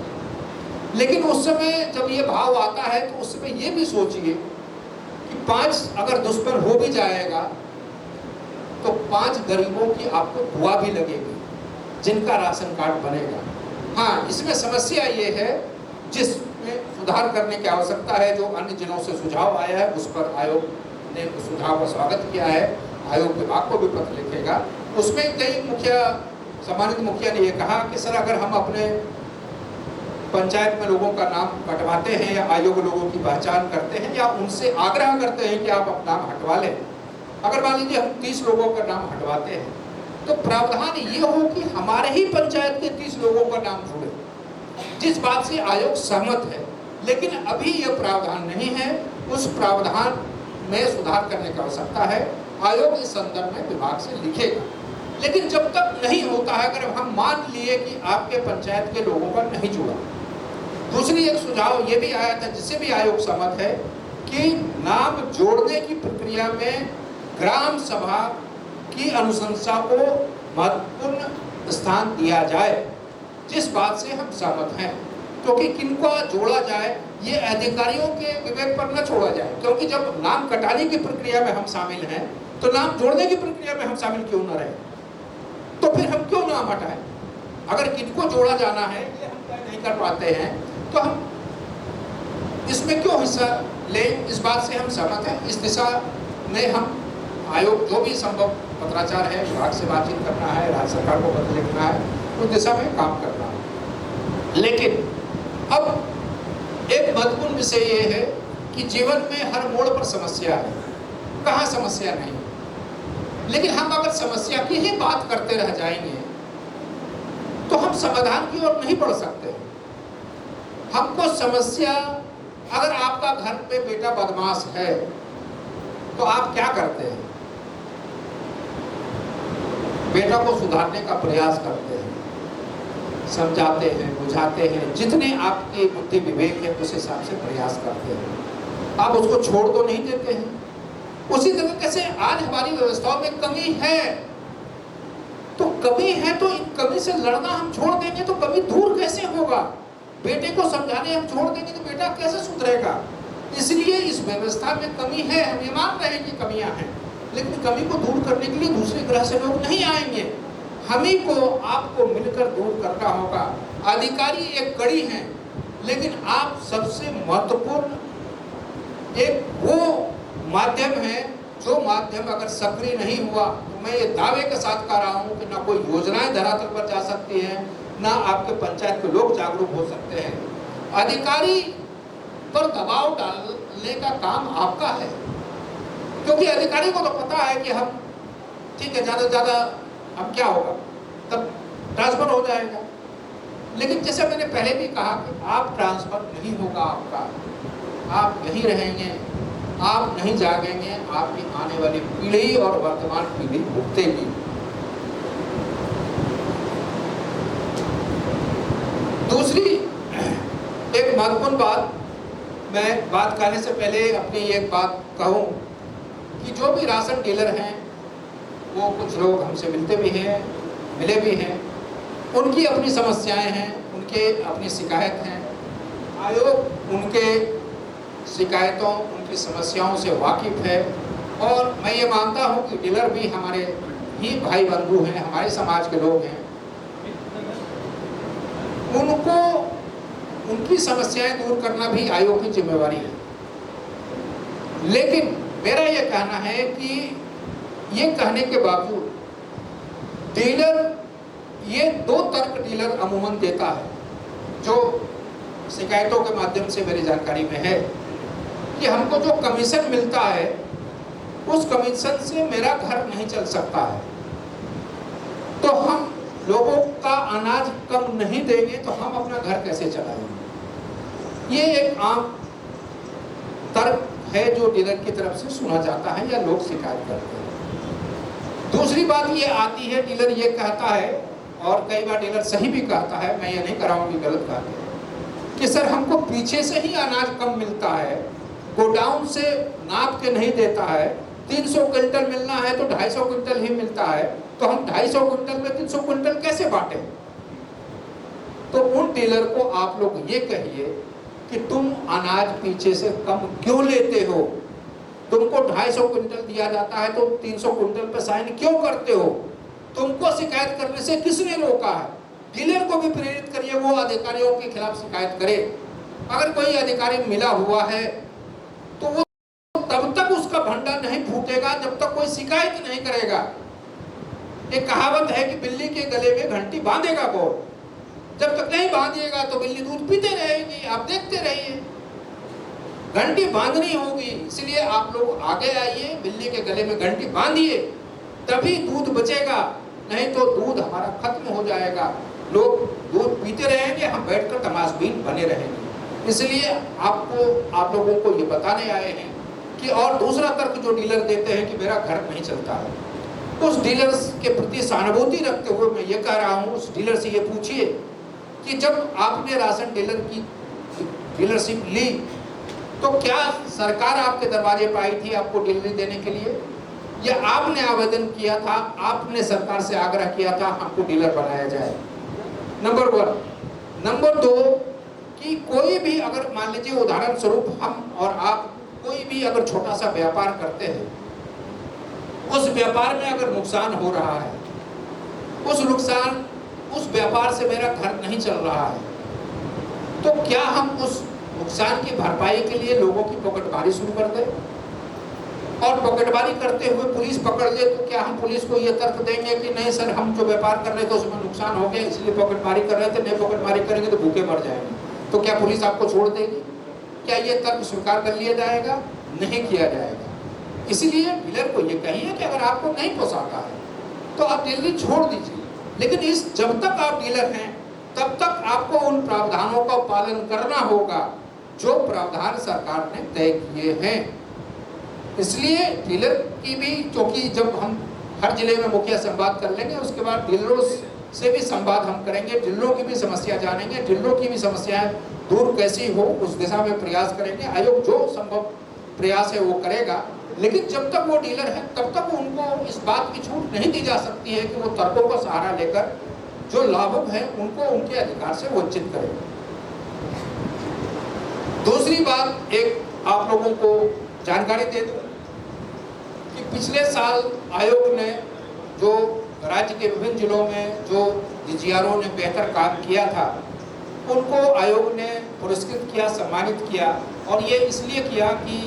लेकिन उस समय जब ये भाव आता है तो उस समय ये भी सोचिए कि 5 अगर दुश्मन हो भी जाएगा तो 5 गरीबों की आपको दुआ भी लगेगी जिनका राशन कार्ड बनेगा। हाँ, इसमें समस्या ये है जिसमें सुधार करने की आवश्यकता है। जो अन्य जिलों से सुझाव आया है उस पर आयोग ने उस सुझाव का स्वागत किया है, आयोग विभाग को भी पत्र लिखेगा। उसमें कई मुखिया, सम्मानित मुखिया ने यह कहा कि सर अगर हम अपने पंचायत में लोगों का नाम कटवाते हैं या अयोग्य लोगों की पहचान करते हैं या उनसे आग्रह करते हैं कि आप अपना नाम हटवा लें, अगर मान लीजिए हम 30 लोगों का नाम हटवाते हैं तो प्रावधान ये हो कि हमारे ही पंचायत के 30 लोगों का नाम जुड़े, जिस बात से आयोग सहमत है। लेकिन अभी यह प्रावधान नहीं है, उस प्रावधान में सुधार करने की आवश्यकता है। आयोग इस संदर्भ में विभाग से लिखेगा। लेकिन जब तक नहीं होता है, अगर हम मान लिए कि आपके पंचायत के लोगों का नहीं जुड़ा, दूसरी एक सुझाव ये भी आया था जिससे भी आयोग सहमत है कि नाम जोड़ने की प्रक्रिया में ग्राम सभा की अनुशंसा को महत्वपूर्ण स्थान दिया जाए, जिस बात से हम सहमत हैं। क्योंकि किनको जोड़ा जाए ये अधिकारियों के विवेक पर न छोड़ा जाए, क्योंकि जब नाम कटाने की प्रक्रिया में हम शामिल हैं तो नाम जोड़ने की प्रक्रिया में हम शामिल क्यों न रहे, तो फिर हम क्यों नाम हटाएं। अगर किनको जोड़ा जाना है ये हम तय नहीं कर पाते हैं तो हम इसमें क्यों हिस्सा लें, इस बात से हम सहमत हैं। इस दिशा में हम आयोग जो भी संभव पत्राचार है, विभाग से बातचीत करना है, राज्य सरकार को पत्र लिखना है, उस दिशा में काम करना है। लेकिन अब एक महत्वपूर्ण विषय ये है कि जीवन में हर मोड़ पर समस्या है, कहाँ समस्या नहीं। लेकिन हम अगर समस्या की ही बात करते रह जाएंगे तो हम समाधान की ओर नहीं बढ़ सकते। हमको समस्या, अगर आपका घर पे बेटा बदमाश है तो आप क्या करते हैं? बेटा को सुधारने का प्रयास करते हैं, समझाते हैं, बुझाते हैं, जितने आपकी बुद्धि विवेक है उस हिसाब से प्रयास करते हैं। आप उसको छोड़ तो नहीं देते हैं। उसी तरीके से आज हमारी व्यवस्थाओं में कमी है, तो कमी है तो इन कमी से लड़ना हम छोड़ देंगे तो कमी दूर कैसे होगा? बेटे को समझाने हम छोड़ देंगे तो बेटा कैसे सुधरेगा? इसलिए इस व्यवस्था में कमी है, हम ये मान रहे हैं कि कमियां हैं, लेकिन कमी को दूर करने के लिए दूसरे ग्रह से लोग नहीं आएंगे, हम ही को आपको मिलकर दूर करना होगा। अधिकारी एक कड़ी हैं, लेकिन आप सबसे महत्वपूर्ण एक वो माध्यम है जो माध्यम अगर सक्रिय नहीं हुआ तो मैं ये दावे के साथ कह रहा हूँ कि ना कोई योजनाएं धरातल पर जा सकती हैं, ना आपके पंचायत के लोग जागरूक हो सकते हैं। अधिकारी पर दबाव डालने का काम आपका है, क्योंकि अधिकारी को तो पता है कि हम ठीक है, ज़्यादा से ज़्यादा अब क्या होगा, तब ट्रांसफर हो जाएगा। लेकिन जैसे मैंने पहले भी कहा कि आप ट्रांसफर नहीं होगा आपका, आप यहीं रहेंगे, आप नहीं जागेंगे, आपकी आने वाली पीढ़ी और वर्तमान पीढ़ी भुगतेगी। दूसरी एक महत्वपूर्ण बात, मैं बात करने से पहले अपनी एक बात कहूँ कि जो भी राशन डीलर हैं, वो कुछ लोग हमसे मिलते भी हैं, मिले भी हैं, उनकी अपनी समस्याएं हैं, उनके अपनी शिकायत हैं। आयोग उनके शिकायतों, उनकी समस्याओं से वाकिफ है और मैं ये मानता हूँ कि डीलर भी हमारे ही भाई बंधु हैं, हमारे समाज के लोग हैं। उनको उनकी समस्याएं दूर करना भी आयोग की जिम्मेवारी है। लेकिन मेरा यह कहना है कि ये कहने के बावजूद डीलर, ये दो तर्क डीलर अमूमन देता है, जो शिकायतों के माध्यम से मेरी जानकारी में है, कि हमको जो कमीशन मिलता है उस कमीशन से मेरा घर नहीं चल सकता है, तो हम लोगों का अनाज कम नहीं देंगे तो हम अपना घर कैसे चलाएंगे। ये एक आम तर्क है जो डीलर की तरफ से सुना जाता है या लोग शिकायत करते हैं। दूसरी बात ये आती है, डीलर ये कहता है, और कई बार डीलर सही भी कहता है, मैं ये नहीं कह रहा हूँ कि गलत कहता है, कि सर हमको पीछे से ही अनाज कम मिलता है, गोडाउन से नाप के नहीं देता है, 300 क्विंटल मिलना है तो 250 क्विंटल ही मिलता है, तो हम 250 क्विंटल में 300 क्विंटल कैसे बांटें। तो उन डीलर को आप लोग ये कहिए कि तुम अनाज पीछे से कम क्यों लेते हो, तुमको 250 क्विंटल दिया जाता है तो 300 क्विंटल पे साइन क्यों करते हो, तुमको शिकायत करने से किसने रोका है। डीलर को भी प्रेरित करिए, वो अधिकारियों के खिलाफ शिकायत करे। अगर कोई अधिकारी मिला हुआ है तो वो तब तक उसका भंडा नहीं फूटेगा जब तक कोई शिकायत नहीं करेगा। एक कहावत है कि बिल्ली के गले में घंटी बांधेगा कौन, जब तक नहीं बांधिएगा तो बिल्ली दूध पीते रहेगी, आप देखते रहिए। घंटी बांधनी होगी, इसलिए आप लोग आगे आइए, बिल्ली के गले में घंटी बांधिए, तभी दूध बचेगा, नहीं तो दूध हमारा खत्म हो जाएगा। लोग दूध पीते रहेंगे, हम बैठकर तमाशबीन बने रहेंगे। इसलिए आप लोगों को ये बताने आए हैं कि, और दूसरा तर्क जो डीलर देते हैं कि मेरा घर नहीं चलता है, उस डीलर के प्रति सहानुभूति रखते हुए मैं ये कह रहा हूँ, उस डीलर से ये पूछिए कि जब आपने राशन डीलर की डीलरशिप ली तो क्या सरकार आपके दरवाजे पर आई थी आपको डीलरी देने के लिए, या आपने आवेदन किया था, आपने सरकार से आग्रह किया था हमको डीलर बनाया जाए। नंबर 1। नंबर 2 कि कोई भी अगर मान लीजिए उदाहरण स्वरूप हम और आप कोई भी अगर छोटा सा व्यापार करते हैं, उस व्यापार में अगर नुकसान हो रहा है, उस व्यापार से मेरा घर नहीं चल रहा है, तो क्या हम उस नुकसान की भरपाई के लिए लोगों की पॉकेटमारी शुरू कर दें, और पॉकेटमारी करते हुए पुलिस पकड़ ले तो क्या हम पुलिस को ये तर्क देंगे कि नहीं सर हम जो व्यापार कर रहे थे उसमें नुकसान हो गया इसलिए पॉकेटमारी कर रहे थे, नहीं पॉकेटमारी करेंगे तो भूखे मर जाएंगे, तो क्या पुलिस आपको छोड़ देगी? क्या ये तर्क स्वीकार कर लिया जाएगा? नहीं किया जाएगा। इसीलिए डीलर को ये कहिए कि अगर आपको नहीं पोसाता है तो आप डीलरी छोड़ दीजिए, लेकिन जब तक आप डीलर हैं तब तक आपको उन प्रावधानों का पालन करना होगा जो प्रावधान सरकार ने तय किए हैं। इसलिए डीलर की भी, क्योंकि जब हम हर जिले में मुखिया संवाद कर लेंगे उसके बाद डीलरों से भी संवाद हम करेंगे, डीलरों की भी समस्या जानेंगे, डीलरों की भी समस्याएं दूर कैसी हो उस दिशा में प्रयास करेंगे। आयोग जो संभव प्रयास है वो करेगा, लेकिन जब तक वो डीलर है तब तक उनको इस बात की छूट नहीं दी जा सकती है कि वो तर्कों का सहारा लेकर जो लाभुक है उनको उनके अधिकार से वंचित करें। दूसरी बात एक आप लोगों को जानकारी दे दूं कि पिछले साल आयोग ने जो राज्य के विभिन्न जिलों में जो डीजीआरओ ने बेहतर काम किया था उनको आयोग ने पुरस्कृत किया, सम्मानित किया, और ये इसलिए किया कि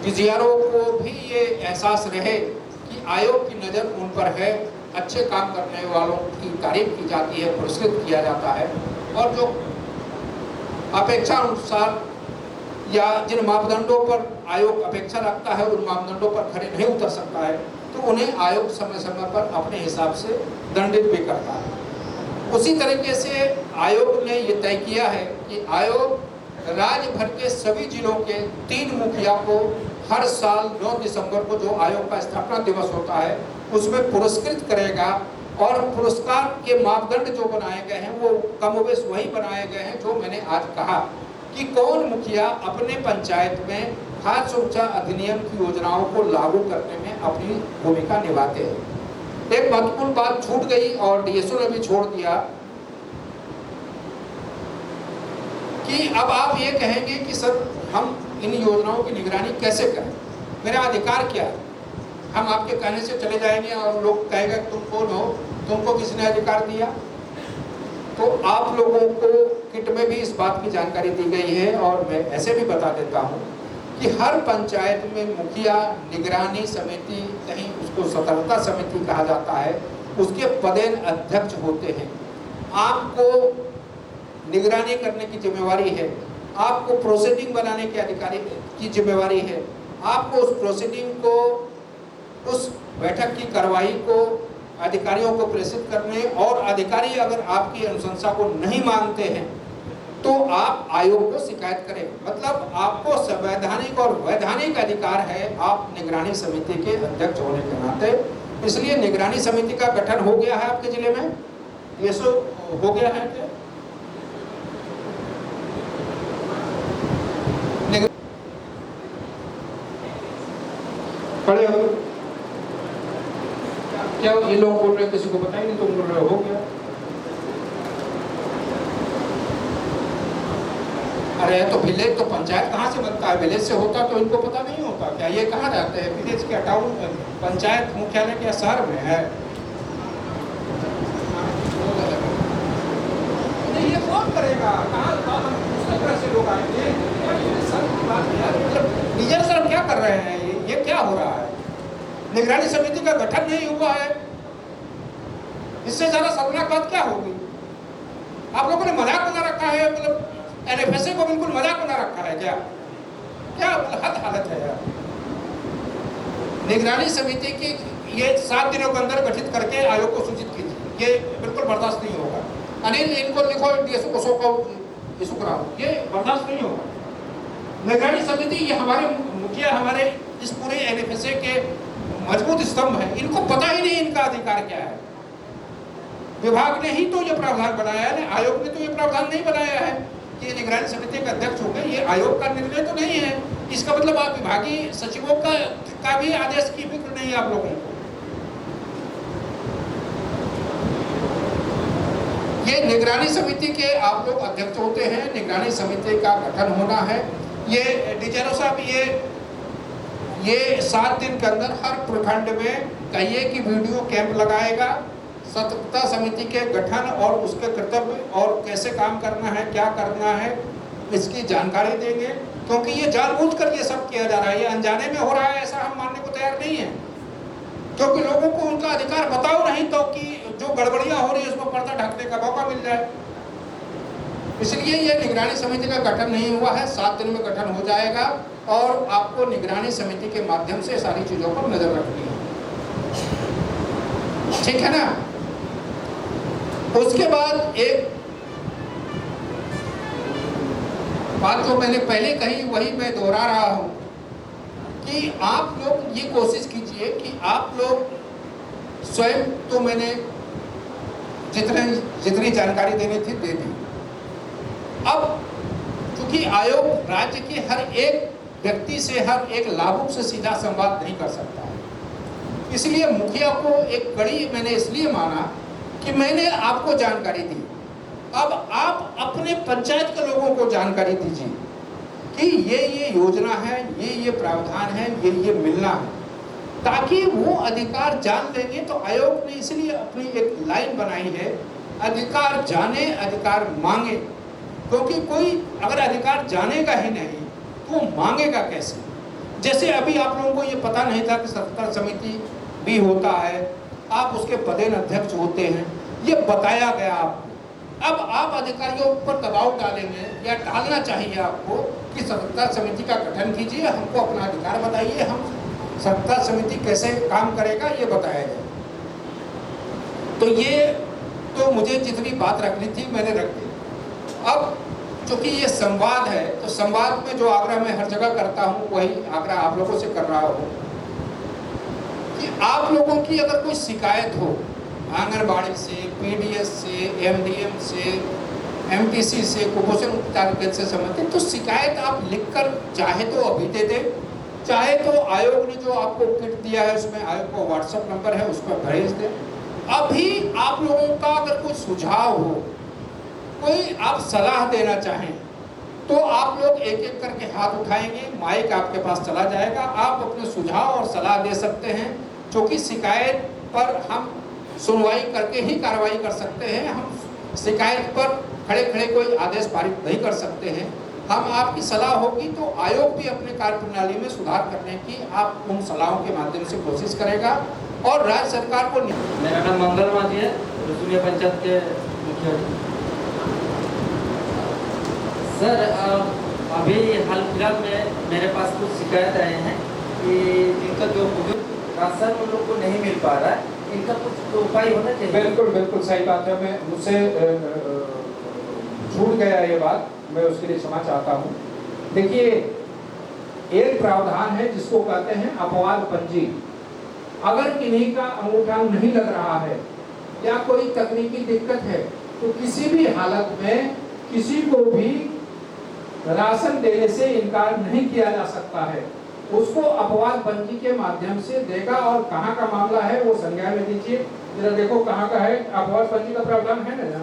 डीजीआरओ को भी ये एहसास रहे कि आयोग की नज़र उन पर है, अच्छे काम करने वालों की तारीफ की जाती है, पुरस्कृत किया जाता है, और जो अपेक्षा अनुसार या जिन मापदंडों पर आयोग अपेक्षा रखता है उन मापदंडों पर खड़े नहीं उतर सकता है तो उन्हें आयोग समय समय पर अपने हिसाब से दंडित भी करता है। उसी तरीके से आयोग ने ये तय किया है कि आयोग राज्य भर के सभी जिलों के 3 मुखिया को हर साल 9 दिसंबर को जो आयोग का स्थापना दिवस होता है उसमें पुरस्कृत करेगा। और पुरस्कार के मापदंड जो बनाए गए हैं वो कमोबेश वही बनाए गए हैं जो मैंने आज कहा कि कौन मुखिया अपने पंचायत में खाद्य सुरक्षा अधिनियम की योजनाओं को लागू करने में अपनी भूमिका निभाते हैं। एक महत्वपूर्ण बात छूट गई और डीएसओ ने भी छोड़ दिया कि अब आप ये कहेंगे कि सर हम इन योजनाओं की निगरानी कैसे करें, मेरा अधिकार क्या है। हम आपके कहने से चले जाएंगे और लोग कहेंगे तुम कौन हो, तुमको किसने अधिकार दिया। तो आप लोगों को किट में भी इस बात की जानकारी दी गई है और मैं ऐसे भी बता देता हूँ कि हर पंचायत में मुखिया निगरानी समिति, कहीं उसको सतर्कता समिति कहा जाता है, उसके पदेन अध्यक्ष होते हैं। आपको निगरानी करने की जिम्मेवारी है, आपको प्रोसीडिंग बनाने के अधिकारी की जिम्मेवारी है, आपको उस प्रोसीडिंग को, उस बैठक की कार्रवाई को अधिकारियों को प्रेषित करने, और अधिकारी अगर आपकी अनुशंसा को नहीं मानते हैं तो आप आयोग को शिकायत करें। मतलब आपको संवैधानिक और वैधानिक अधिकार है आप निगरानी समिति के अध्यक्ष होने के नाते। इसलिए निगरानी समिति का गठन हो गया है आपके जिले में, ये सो हो गया है क्या? खड़े हो क्या? ये लोग बोल रहे किसी को पता ही नहीं, तुम बोल रहे हो गया। अरे तो विलेज तो पंचायत कहाँ से बनता है? विलेज से होता तो इनको पता नहीं होता क्या? ये कहाँ जाते हैं? विलेज के टाउन पंचायत मुख्यालय के शहर में है। ये कौन करेगा? कहाँ उस तरह से लोग आएंगे? निजर सर क्या कर रहे हैं? ये क्या हो रहा है? निगरानी समिति का गठन नहीं हुआ है, इससे ज्यादा शर्मनाक बात क्या होगी? आप लोगों ने मजाक बना रखा है, मतलब एनएफएसए को बिल्कुल मजाक बना रखा है क्या? क्या हद हालत है यार। निगरानी समिति की ये 7 दिनों के अंदर गठित करके आयोग को सूचित कीजिए, ये बिल्कुल बर्दाश्त नहीं होगा। अनिल इनको लिखो, डीएसओ को सौंपो, इशू कराओ, ये बर्दाश्त नहीं होगा। निगरानी समिति ये हमारे मुखिया, हमारे इस पूरे एनएफएसए के मजबूत स्तंभ है, इनको पता ही नहीं इनका अधिकार क्या है। विभाग ने ही तो ये प्रावधान बनाया है, आयोग ने तो ये प्रावधान नहीं बनाया है कि निगरानी समिति के अध्यक्ष हो गए। ये आयोग का निर्णय तो नहीं है, इसका मतलब आप विभागीय सचिवों का भी आदेश की फिक्र नहीं है आप लोगों को। ये निगरानी समिति के आप लोग अध्यक्ष होते हैं, निगरानी समिति का गठन होना है। ये डीएसओ साहब ये 7 दिन के अंदर हर प्रखंड में कहिए कि वीडियो कैंप लगाएगा, सतर्कता समिति के गठन और उसके कर्तव्य और कैसे काम करना है, क्या करना है, इसकी जानकारी देंगे। क्योंकि ये जानबूझकर ये सब किया जा रहा है, ये अनजाने में हो रहा है, ऐसा हम मानने को तैयार नहीं है। क्योंकि लोगों को उनका अधिकार बताओ नहीं तो कि जो गड़बड़ियां हो रही है उसको पर्दा ढकने का मौका मिल जाए। इसलिए ये निगरानी समिति का गठन नहीं हुआ है, 7 दिन में गठन हो जाएगा और आपको निगरानी समिति के माध्यम से सारी चीजों पर नजर रखनी है, ठीक है ना। उसके बाद एक बात जो मैंने पहले कही वही मैं दोहरा रहा हूं कि आप लोग ये कोशिश कीजिए कि आप लोग स्वयं, तो मैंने जितनी जानकारी देनी थी दे दी। अब चूंकि आयोग राज्य के हर एक व्यक्ति से, हर एक लाभुक से सीधा संवाद नहीं कर सकता है, इसलिए मुखिया को एक कड़ी मैंने इसलिए माना कि मैंने आपको जानकारी दी। अब आप अपने पंचायत के लोगों को जानकारी दीजिए कि ये योजना है, ये प्रावधान है, ये मिलना है, ताकि वो अधिकार जान लेंगे। तो आयोग ने इसलिए अपनी एक लाइन बनाई है, अधिकार जाने अधिकार मांगे। क्योंकि कोई अगर अधिकार जानेगा ही नहीं तो मांगेगा कैसे? जैसे अभी आप लोगों को ये पता नहीं था कि सतर्कता समिति भी होता है, आप उसके पदेन अध्यक्ष होते हैं, ये बताया गया आपको। अब आप अधिकारियों पर दबाव डालेंगे या डालना चाहिए आपको कि सतर्कता समिति का गठन कीजिए, हमको अपना अधिकार बताइए, हम सतर्कता समिति कैसे काम करेगा ये बताया जाए। तो ये तो मुझे जितनी बात रखनी थी मैंने रख दी। अब चूंकि ये संवाद है तो संवाद में जो आग्रह मैं हर जगह करता हूँ वही आग्रह आप लोगों से कर रहा हूँ कि आप लोगों की अगर कोई शिकायत हो आंगनबाड़ी से, पीडीएस से, एमडीएम से, एमटीसी से, कुपोषण उपचार केंद्र से संबंधित, तो शिकायत आप लिखकर चाहे तो अभी दे दें, चाहे तो आयोग ने जो आपको किट दिया है उसमें आयोग का व्हाट्सएप नंबर है उस पर भेज दें। अभी आप लोगों का अगर कोई सुझाव हो, कोई आप सलाह देना चाहें तो आप लोग एक एक करके हाथ उठाएंगे, माइक आपके पास चला जाएगा, आप अपने सुझाव और सलाह दे सकते हैं। क्योंकि शिकायत पर हम सुनवाई करके ही कार्रवाई कर सकते हैं, हम शिकायत पर खड़े खड़े कोई आदेश पारित नहीं कर सकते हैं। हम आपकी सलाह होगी तो आयोग भी अपने कार्यप्रणाली में सुधार करने की आप उन सलाहों के माध्यम से कोशिश करेगा और राज्य सरकार को। मेरा नाम मंगल माधी है, रसुलिया पंचायत के मुखिया। सर अभी हाल फिलहाल में मेरे पास कुछ शिकायत आए हैं कि जिनका जो राशन उन लोग को नहीं मिल पा रहा है, इनका कुछ तो उपाय होना चाहिए। बिल्कुल बिल्कुल सही बात है। मैं मुझसे छूट गया ये बात, मैं उसके लिए क्षमा चाहता हूँ। देखिए, एक प्रावधान है जिसको कहते हैं अपवाद पंजी। अगर किन्हीं का अंगूठा नहीं लग रहा है या कोई तकनीकी दिक्कत है तो किसी भी हालत में किसी को भी राशन देने से इनकार नहीं किया जा सकता है। उसको अपवाद पंजी के माध्यम से देगा। और कहाँ का मामला है वो संज्ञान में दीजिए, जरा देखो कहाँ का है। अपवाद पंजी का प्रावधान है ना,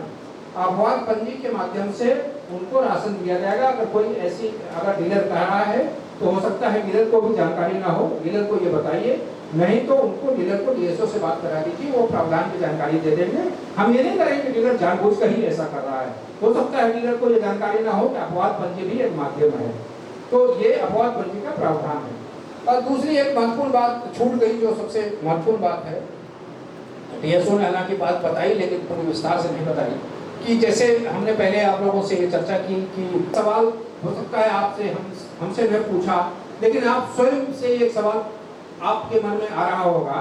अपवाद पंजी के माध्यम से उनको राशन दिया जाएगा। अगर कोई ऐसी अगर डीलर कह रहा है तो हो सकता है डीलर को भी जानकारी ना हो, डीलर को ये बताइए, नहीं तो उनको डीलर को डीएसओ से बात करा दीजिए, वो प्रावधान की जानकारी दे देंगे। हम ये नहीं करेंगे डीलर जानबूझकर ही ऐसा कर रहा है, हो सकता है डीलर को ये जानकारी ना हो कि अपवाद पंजी भी एक माध्यम है। तो ये अपवाद पंजी का प्रावधान है। और दूसरी एक महत्वपूर्ण बात छूट गई, जो सबसे महत्वपूर्ण बात है, डीएसओ ने हालांकि बात बताई लेकिन पूरी विस्तार से नहीं बताई, कि जैसे हमने पहले आप लोगों से ये चर्चा की कि सवाल हो सकता है आपसे हमसे नहीं पूछा, लेकिन आप स्वयं से एक सवाल आपके मन में आ रहा होगा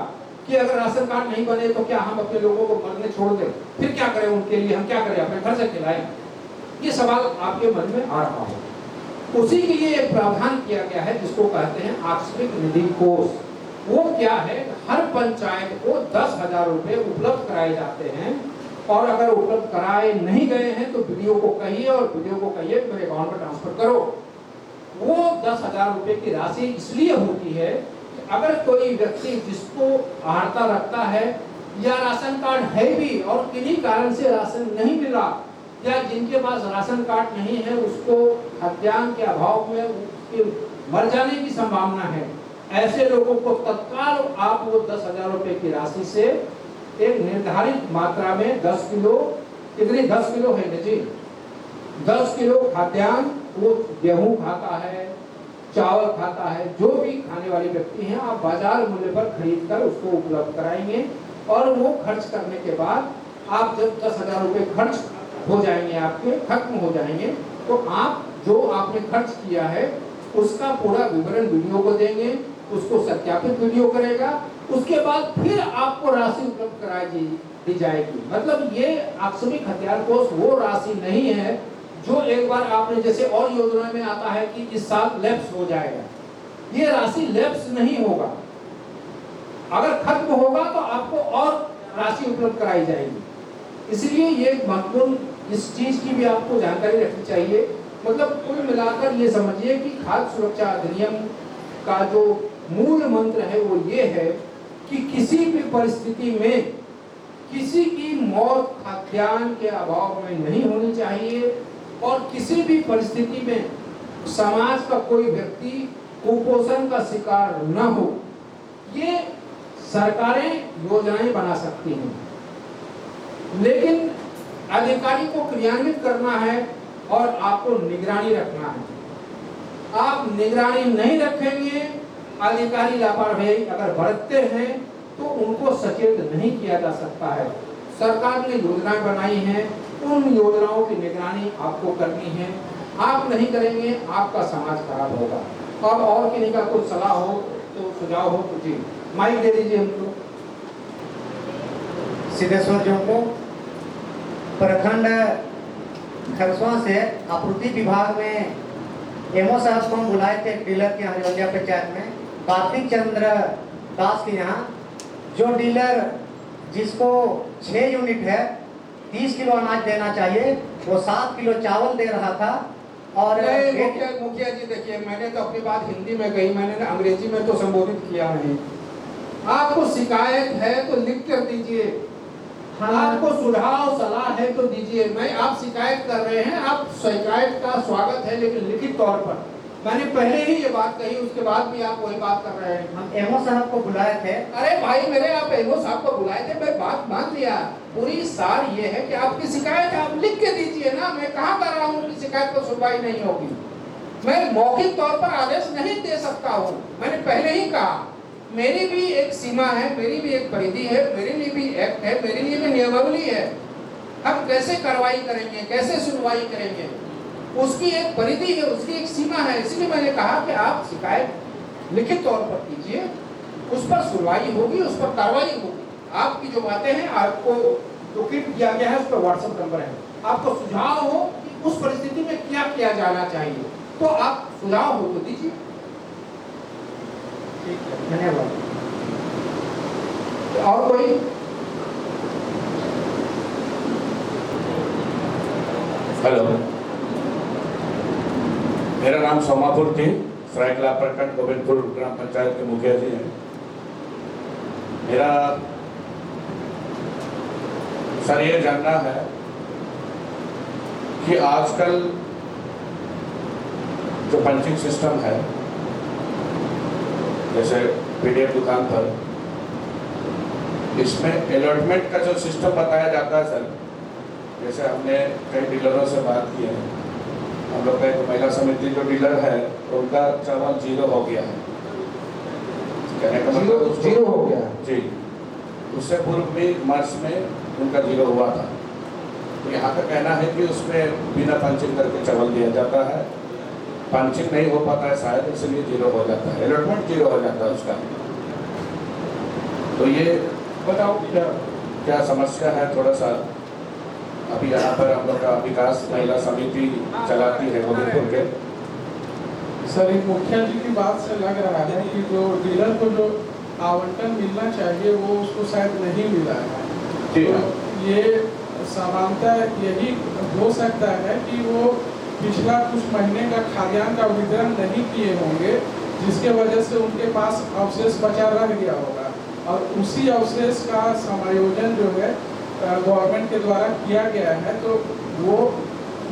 कि अगर राशन कार्ड नहीं बने तो क्या हम अपने लोगों को मरने छोड़ दें, फिर क्या करें उनके लिए, हम क्या करें, अपने घर से खिलाएं। ये सवाल आपके मन में आ रहा हो, उसी के लिए एक प्रावधान किया गया है जिसको कहते हैं आकस्मिक निधि कोष। वो क्या है, हर पंचायत को 10,000 रुपए उपलब्ध कराए जाते हैं। और अगर उपलब्ध कराए नहीं गए हैं तो वीडियो को कहिए और वीडियो को कहिए मेरे अकाउंट में ट्रांसफर करो। वो 10,000 रुपए की राशि इसलिए होती है कि अगर कोई व्यक्ति जिसको आहारता रखता है या राशन कार्ड है भी और किन्हीं कारण से राशन नहीं मिला, या जिनके पास राशन कार्ड नहीं है उसको खाद्यान्न के अभाव में उसके मर जाने की संभावना है, ऐसे लोगों को तत्काल आप वो 10,000 रुपए की राशि से एक निर्धारित मात्रा में 10 किलो, कितने 10 किलो है जी, 10 किलो खाद्यान्न, वो गेहूं खाता है, चावल खाता है, जो भी खाने वाले व्यक्ति हैं, आप बाजार मूल्य पर खरीद कर उसको उपलब्ध कराएंगे। और वो खर्च करने के बाद आप जब 10,000 रुपए खर्च हो जाएंगे, आपके खत्म हो जाएंगे, तो आप जो आपने खर्च किया है उसका पूरा विवरण वीडियो को देंगे, उसको सत्यापित वीडियो करेगा, उसके बाद फिर आपको राशि उपलब्ध कराई दी जाएगी। मतलब ये आकस्मिक हथियार कोष वो राशि नहीं है जो एक बार आपने जैसे और योजना में आता है कि इस साल लैप्स हो जाएगा, ये राशि लैप्स नहीं होगा। अगर खत्म होगा तो आपको और राशि उपलब्ध कराई जाएगी। इसलिए ये महत्वपूर्ण, इस चीज की भी आपको जानकारी रखनी चाहिए। मतलब कुल मिलाकर ये समझिए कि खाद्य सुरक्षा अधिनियम का जो मूल मंत्र है वो ये है कि किसी भी परिस्थिति में किसी की मौत खाद्यान्न के अभाव में नहीं होनी चाहिए और किसी भी परिस्थिति में समाज का कोई व्यक्ति कुपोषण का शिकार न हो। ये सरकारें योजनाएं बना सकती हैं, लेकिन अधिकारी को क्रियान्वित करना है और आपको निगरानी रखना है। आप निगरानी नहीं रखेंगे, अधिकारी लापरवाही अगर बरतते हैं तो उनको सचेत नहीं किया जा सकता है। सरकार ने योजनाएं बनाई हैं, उन योजनाओं की निगरानी आपको करनी है। आप नहीं करेंगे, आपका समाज खराब होगा। अब और किसी का कुछ सलाह हो तो सुझाव हो तो जी माइक दे दीजिए हमको। सिद्धेश्वर जी को प्रखंड खरसवां से आपूर्ति विभाग में एमओ साहब को हम बुलाए थे डीलर के यहाँ रिवंजा पंचायत में कार्तिक चंद्र दास के यहाँ, जो डीलर जिसको 6 यूनिट है 30 किलो अनाज देना चाहिए, वो 7 किलो चावल दे रहा था। और मुखिया जी देखिए, मैंने तो अपनी बात हिंदी में कही, मैंने अंग्रेजी में तो संबोधित किया नहीं। आपको शिकायत है तो लिख कर दीजिए, आपको सुझाव सलाह है तो दीजिए। मैं आप शिकायत कर रहे हैं, आप शिकायत का स्वागत है, लेकिन लिखित तौर पर। मैंने पहले ही ये बात कही, उसके बाद भी आप वही बात कर रहे हैं। हम एमओ साहब को बुलाए थे। अरे भाई मेरे, आप एमओ साहब को बुलाए थे, मैं बात मान लिया। पूरी सार ये है कि आपकी शिकायत आप लिख के दीजिए ना। मैं कहाँ कर रहा हूँ कि शिकायत पर सुनवाई नहीं होगी। मैं मौखिक तौर पर आदेश नहीं दे सकता हूँ। मैंने पहले ही कहा, मेरी भी एक सीमा है, मेरी भी एक परिधि है, मेरे लिए भी एक्ट है, मेरे लिए भी नियमावली है। हम कैसे कार्रवाई करेंगे, कैसे सुनवाई करेंगे, उसकी एक परिधि है, उसकी एक सीमा है। इसलिए मैंने कहा कि आप शिकायत लिखित तौर पर कीजिए, उस पर सुनवाई होगी, उस पर कार्रवाई होगी। आपकी जो बातें हैं, आपको जो क्लिप दिया गया है उस पर व्हाट्सएप नंबर है। आपको सुझाव हो कि उस परिस्थिति में क्या किया जाना चाहिए, तो आप सुझाव हो तो दीजिए। धन्यवाद। और कोई? हेलो, मेरा नाम सोमापुर थी, सरायकला प्रखंड गोविंदपुर ग्राम पंचायत के मुखिया जी हैं। मेरा सर ये जानना है कि आजकल जो पंचिंग सिस्टम है, जैसे पीडीएफ दुकान पर, इसमें अलॉटमेंट का जो सिस्टम बताया जाता है सर, जैसे हमने कई डीलरों से बात की है, हम लोग का एक महिला समिति जो डीलर है उनका चावल 0 हो गया है। कहने का मतलब 0 हो गया जी। उससे पूर्व भी मार्च में उनका 0 हुआ था। तो यहाँ का कहना है कि उसमें बिना पंचिंग करके चावल दिया जाता है, पंचिंग नहीं हो पाता है शायद, इसलिए 0 हो जाता है, अलॉटमेंट 0 हो जाता है उसका। तो ये बताओ क्या समस्या है, थोड़ा सा। अभी यहाँ पर हम लोग का विकास महिला समिति चलाती है गोविंदपुर के। सर, एक मुखिया जी की बात से लग रहा है कि जो डीलर को जो आवंटन मिलना चाहिए वो उसको शायद नहीं मिला है। जी तो ये सामान्यतः यही हो सकता है कि वो पिछला कुछ महीने का खाद्यान्न का वितरण नहीं किए होंगे, जिसके वजह से उनके पास अवशेष बचा रह गया होगा, और उसी अवशेष का समायोजन जो है गवर्नमेंट के द्वारा किया गया है। तो वो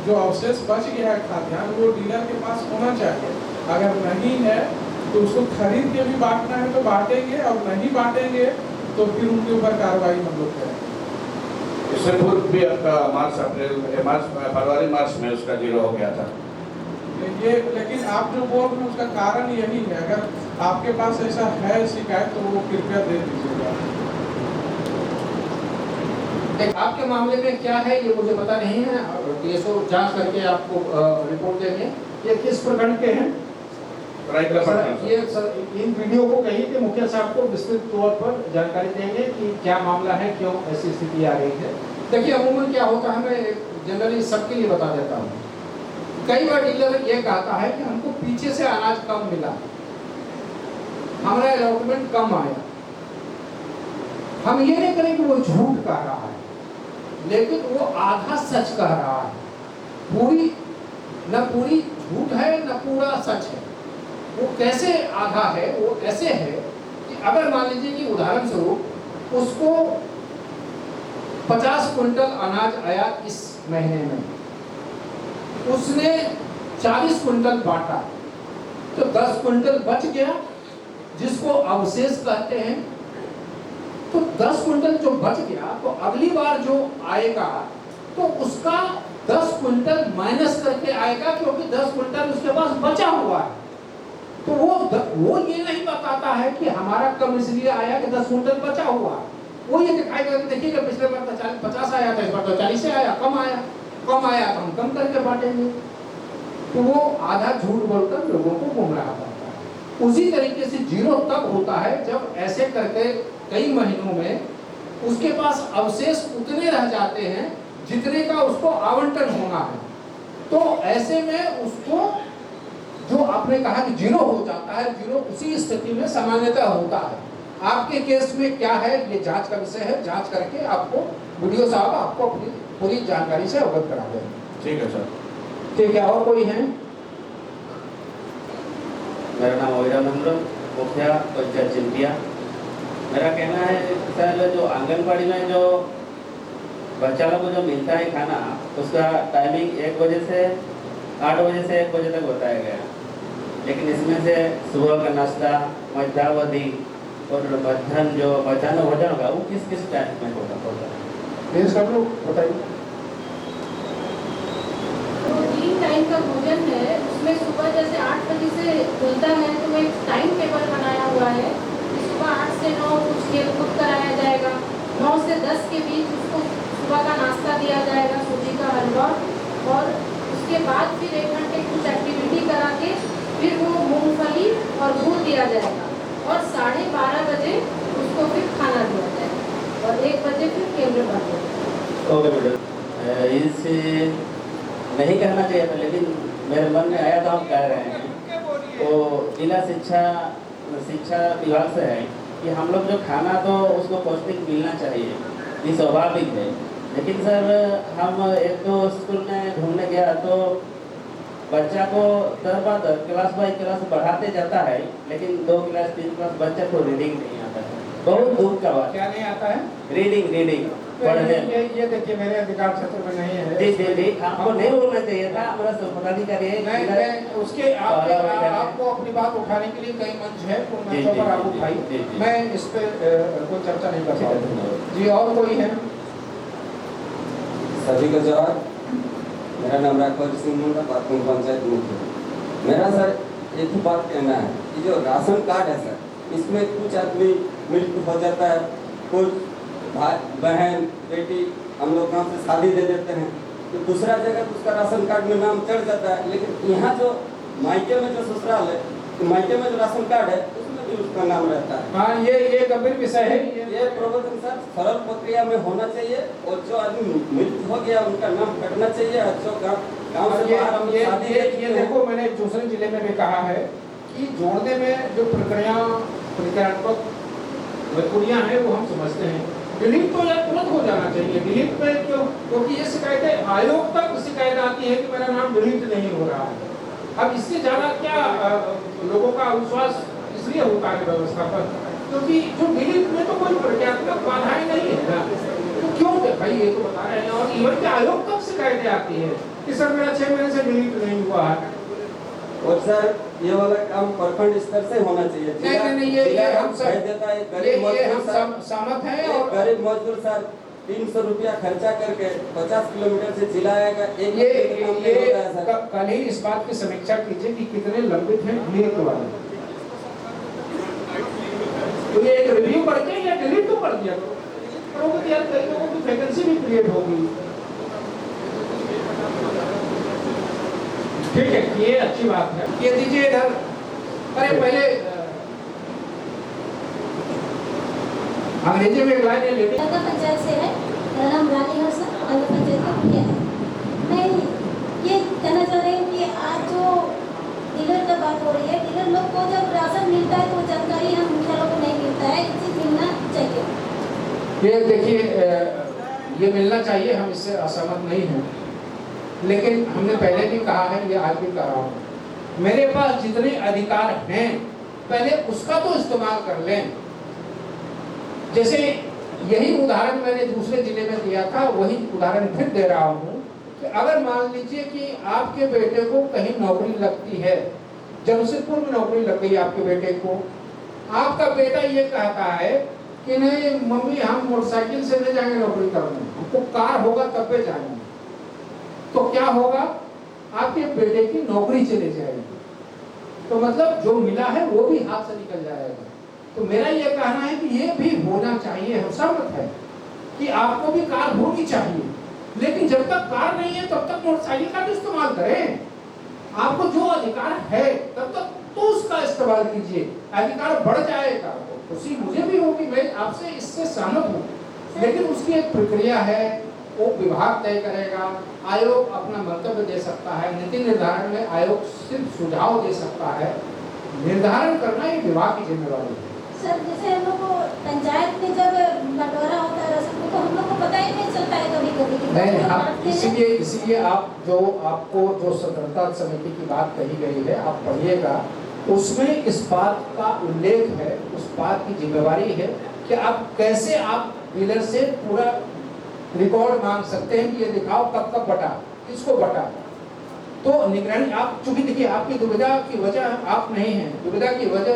जो अवशेष बच गया है खाद्यान्न, वो डीलर के पास होना चाहिए। अगर नहीं है तो उसको खरीद के भी बांटना है तो बांटेंगे, और नहीं बांटेंगे तो फिर उनके ऊपर कार्रवाई हम लोग करेंगे। इससे पूर्व भी आपका फरवरी मार्च में उसका 0 हो गया था। ये लेकिन आप जो बोल रहे हैं उसका कारण यही है। अगर आपके पास ऐसा है शिकायत तो वो कृपया दे दीजिएगा। आपके मामले में क्या है ये मुझे पता नहीं है, डीएसओ जांच करके आपको रिपोर्ट देंगे। ये किस प्रखंड के हैं? ये सर इन वीडियो को कहिए कि मुखिया साहब को विस्तृत तौर पर जानकारी देंगे कि क्या मामला है, क्यों ऐसी स्थिति आ रही है। देखिए अमूमन क्या होता है, मैं जनरली सबके लिए बता देता हूँ। कई बार डीलर ये कहता है कि हमको पीछे से अनाज कम मिला, हमारा अलॉटमेंट कम आया। हम ये नहीं करें कि वो झूठ कह रहा है, लेकिन वो आधा सच कह रहा है। पूरी न पूरी झूठ है न पूरा सच है। वो कैसे आधा है, वो ऐसे है कि अगर मान लीजिए कि उदाहरण स्वरूप उसको 50 क्विंटल अनाज आया इस महीने में, उसने 40 क्विंटल बांटा तो 10 क्विंटल बच गया, जिसको अवशेष कहते हैं। तो 10 क्विंटल जो बच गया तो अगली बार जो आएगा तो उसका 10 क्विंटल माइनस करके आएगा, क्योंकि 10 क्विंटल उसके पास बचा हुआ है। तो वो ये नहीं बताता है कि हमारा कम इसलिए आया कि 10 क्विंटल बचा हुआ है। वो ये दिखाएगा कि देखिएगा पिछले बार तो 50 आया था, इस बार तो 40 से आया, कम आया तो हम कम करके बांटेंगे। तो वो आधा झूठ बोलकर लोगों को गुमराह करता है। उसी तरीके से 0 तब होता है जब ऐसे करके कई महीनों में उसके पास अवशेष उतने रह जाते हैं जितने का उसको आवंटन होना है। तो ऐसे में उसको जो आपने कहा कि जीरो हो जाता है, जीरो उसी स्थिति में सामान्यतः होता है। आपके केस में क्या है ये जांच का विषय है, जांच करके आपको वीडियो साहब आपको अपनी पूरी जानकारी से अवगत करा देंगे। ठीक है सर। ठीक है, और कोई है? मेरा नाम अविरानंद मुखिया पंचायत चिंतिया। मेरा कहना है सर, जो आंगनबाड़ी में जो बच्चा लोग को जो मिलता है खाना, उसका टाइमिंग 1 बजे से 8 बजे से 1 बजे तक बताया गया, लेकिन इसमें से सुबह का नाश्ता, मध्यावधि और मध्याह्न जो मध्याह्न भोजन होगा वो किस किस टाइम में होगा? प्लीज सब लोग बताइए। तो 3 टाइम का भोजन है, उसमें सुबह जैसे 8 बजे से खुलता है तो एक टाइम टेबल बनाया हुआ है कि सुबह 8 से 9 कुछ खेल कूद कराया जाएगा, 9 से 10 के बीच उसको सुबह का नाश्ता दिया जाएगा, सूजी का हलवा, और उसके बाद फिर 1 घंटे कुछ एक्टिविटी करा के फिर वो मूंगफली और गुड़ दिया जाएगा, और 12:30 बजे उसको फिर खाना दिया जाएगा, और 1 बजे फिर केंद्र बंद हो जाएगा। ओके मैडम, इससे नहीं कहना चाहिए था, लेकिन मेरे मन में आया था, हम कह रहे हैं तो जिला शिक्षा विभाग से है कि हम लोग जो खाना तो उसको पौष्टिक मिलना चाहिए, ये स्वाभाविक है, लेकिन सर हम एक तो स्कूल में घूमने गया तो बच्चा को दर बार क्लास बाई क्लास बढ़ाते जाता है, लेकिन 2 क्लास 3 क्लास बच्चे को रीडिंग नहीं आता है। बहुत दुख का बात। क्या नहीं आता है? रीडिंग पढ़ने। ये देखिए मेरे अधिकार क्षेत्र में नहीं है। जी आपको नहीं बोलना चाहिए था, हमारा पदाधिकारी है। मैं उसके आपको अपनी बात उठाने के लिए कई मंच है, उन मंचों पर आप उठाई, मैं इस पे कोई चर्चा नहीं कर सकता। जी, और कोई है? सभी को जवाब। मेरा नाम राघव सिंह मुंडा, पातपुर पंचायत मुख्य। मेरा सर एक ही बात कहना है कि जो राशन कार्ड है सर, इसमें कुछ आदमी मृत्यु हो जाता है, कुछ भाई बहन बेटी हम लोग गाँव से शादी दे देते हैं, तो दूसरा जगह तो उसका राशन कार्ड में नाम चढ़ जाता है, लेकिन यहाँ जो मायके में जो ससुराल है, तो मायके में जो राशन कार्ड है उसमें भी उसका नाम रहता है। हाँ, ये गंभीर विषय है। ये प्रवर्तन सर सरल प्रक्रिया में होना चाहिए, और जो आदमी मृत्यु हो गया उनका नाम कटना चाहिए। जो गाँव से बाहर हम शादी ये देखो, मैंने दूसरे जिले में भी कहा है कि जोड़ने में जो प्रक्रियात्मक प्रक्रिया है वो हम समझते हैं, डिलीट तो यार तुरंत हो जाना चाहिए। डिलीट पे क्योंकि ये शिकायतें आयोग तक शिकायत आती है कि मेरा नाम डिलीट नहीं हो रहा है। अब इससे ज़्यादा क्या लोगों का विश्वास इसलिए होता है व्यवस्था पर, क्योंकि जो डिलीट में तो कोई प्रक्रियात्मक बाधाएं नहीं है ना, तो क्यों भाई ये तो बता रहे हैं। और इवन के आयोग तक शिकायतें आती है कि सर मेरा 6 महीने से डिलीट नहीं हुआ है। और सर ये वाला काम प्रखंड स्तर से होना चाहिए। नहीं, ये हम सब देता है सहमत हैं। और गरीब मजदूर सर 300 रुपया खर्चा करके 50 किलोमीटर से जिला आएगा। ये कल ही इस बात की समीक्षा कीजिए कि कितने लंबित हैं डिलीट वाले, तो ये एक रिव्यू करके या डिलीट तो कर दिया करो, यार कई लोगों की वैकेंसी भी क्रिएट होगी। ठीक है, ये अच्छी बात है। ये दीजिए इधर। अरे पहले अंग्रेजी में एक लाइन है, लेडी पंचायत से है। मेरा नाम रानी है सर, और पंचायत का मुखिया है। मैं ये कहना चाह रही हूँ कि आज जो डीलर का बात हो रही है, डीलर लोग को जब राशन मिलता है तो जानकारी हम मुखिया लोग को नहीं मिलता है, ये चीज़ मिलना चाहिए। ये देखिए, ये मिलना चाहिए, हम इससे असहमत नहीं हैं, लेकिन हमने पहले भी कहा है, ये आज भी कह रहा हूँ, मेरे पास जितने अधिकार हैं पहले उसका तो इस्तेमाल कर लें। जैसे यही उदाहरण मैंने दूसरे जिले में दिया था, वही उदाहरण फिर दे रहा हूँ कि अगर मान लीजिए कि आपके बेटे को कहीं नौकरी लगती है, जमशेदपुर में नौकरी लग गई आपके बेटे को, आपका बेटा ये कहता है कि नहीं मम्मी हम मोटरसाइकिल से नहीं जाएंगे नौकरी करने, हमको कार होगा तब पे जाएंगे, तो क्या होगा, आपके बेटे की नौकरी चली जाएगी, तो मतलब जो मिला है वो भी हाथ से निकल जाएगा। तो मेरा ये कहना है कि ये भी होना चाहिए, हम सहमत है कि आपको भी कार होनी चाहिए, लेकिन जब तक कार नहीं है तब तक मोटरसाइकिल का भी इस्तेमाल करें। आपको जो अधिकार है तब तक तो उसका इस्तेमाल कीजिए, अधिकार बढ़ जाएगा खुशी मुझे भी होगी, मैं आपसे इससे सहमत हूँ, लेकिन उसकी एक प्रक्रिया है, वो विभाग तय करेगा। आयोग अपना मंतव्य दे सकता है, नीति निर्धारण में आयोग सिर्फ सुझाव दे सकता है, निर्धारण करना ये विभाग की जिम्मेवारी है। सर जैसे हम लोग को पंचायत में जब बंटवारा होता है राशन तो हम लोग को पता ही नहीं चलता है कभी कभी। नहीं, आप इसीलिए आपको जो स्वतंत्रता समिति की बात कही गई है आप पढ़िएगा, उसमें इस बात का उल्लेख है, उस बात की जिम्मेवारी है कि आप कैसे आप डीलर से पूरा रिकॉर्ड मांग सकते हैं कि ये दिखाओ कब कब बटा, किसको बटा। तो निगरानी आप चूंकि देखिए आपकी दुविधा की वजह आप नहीं है, दुविधा की वजह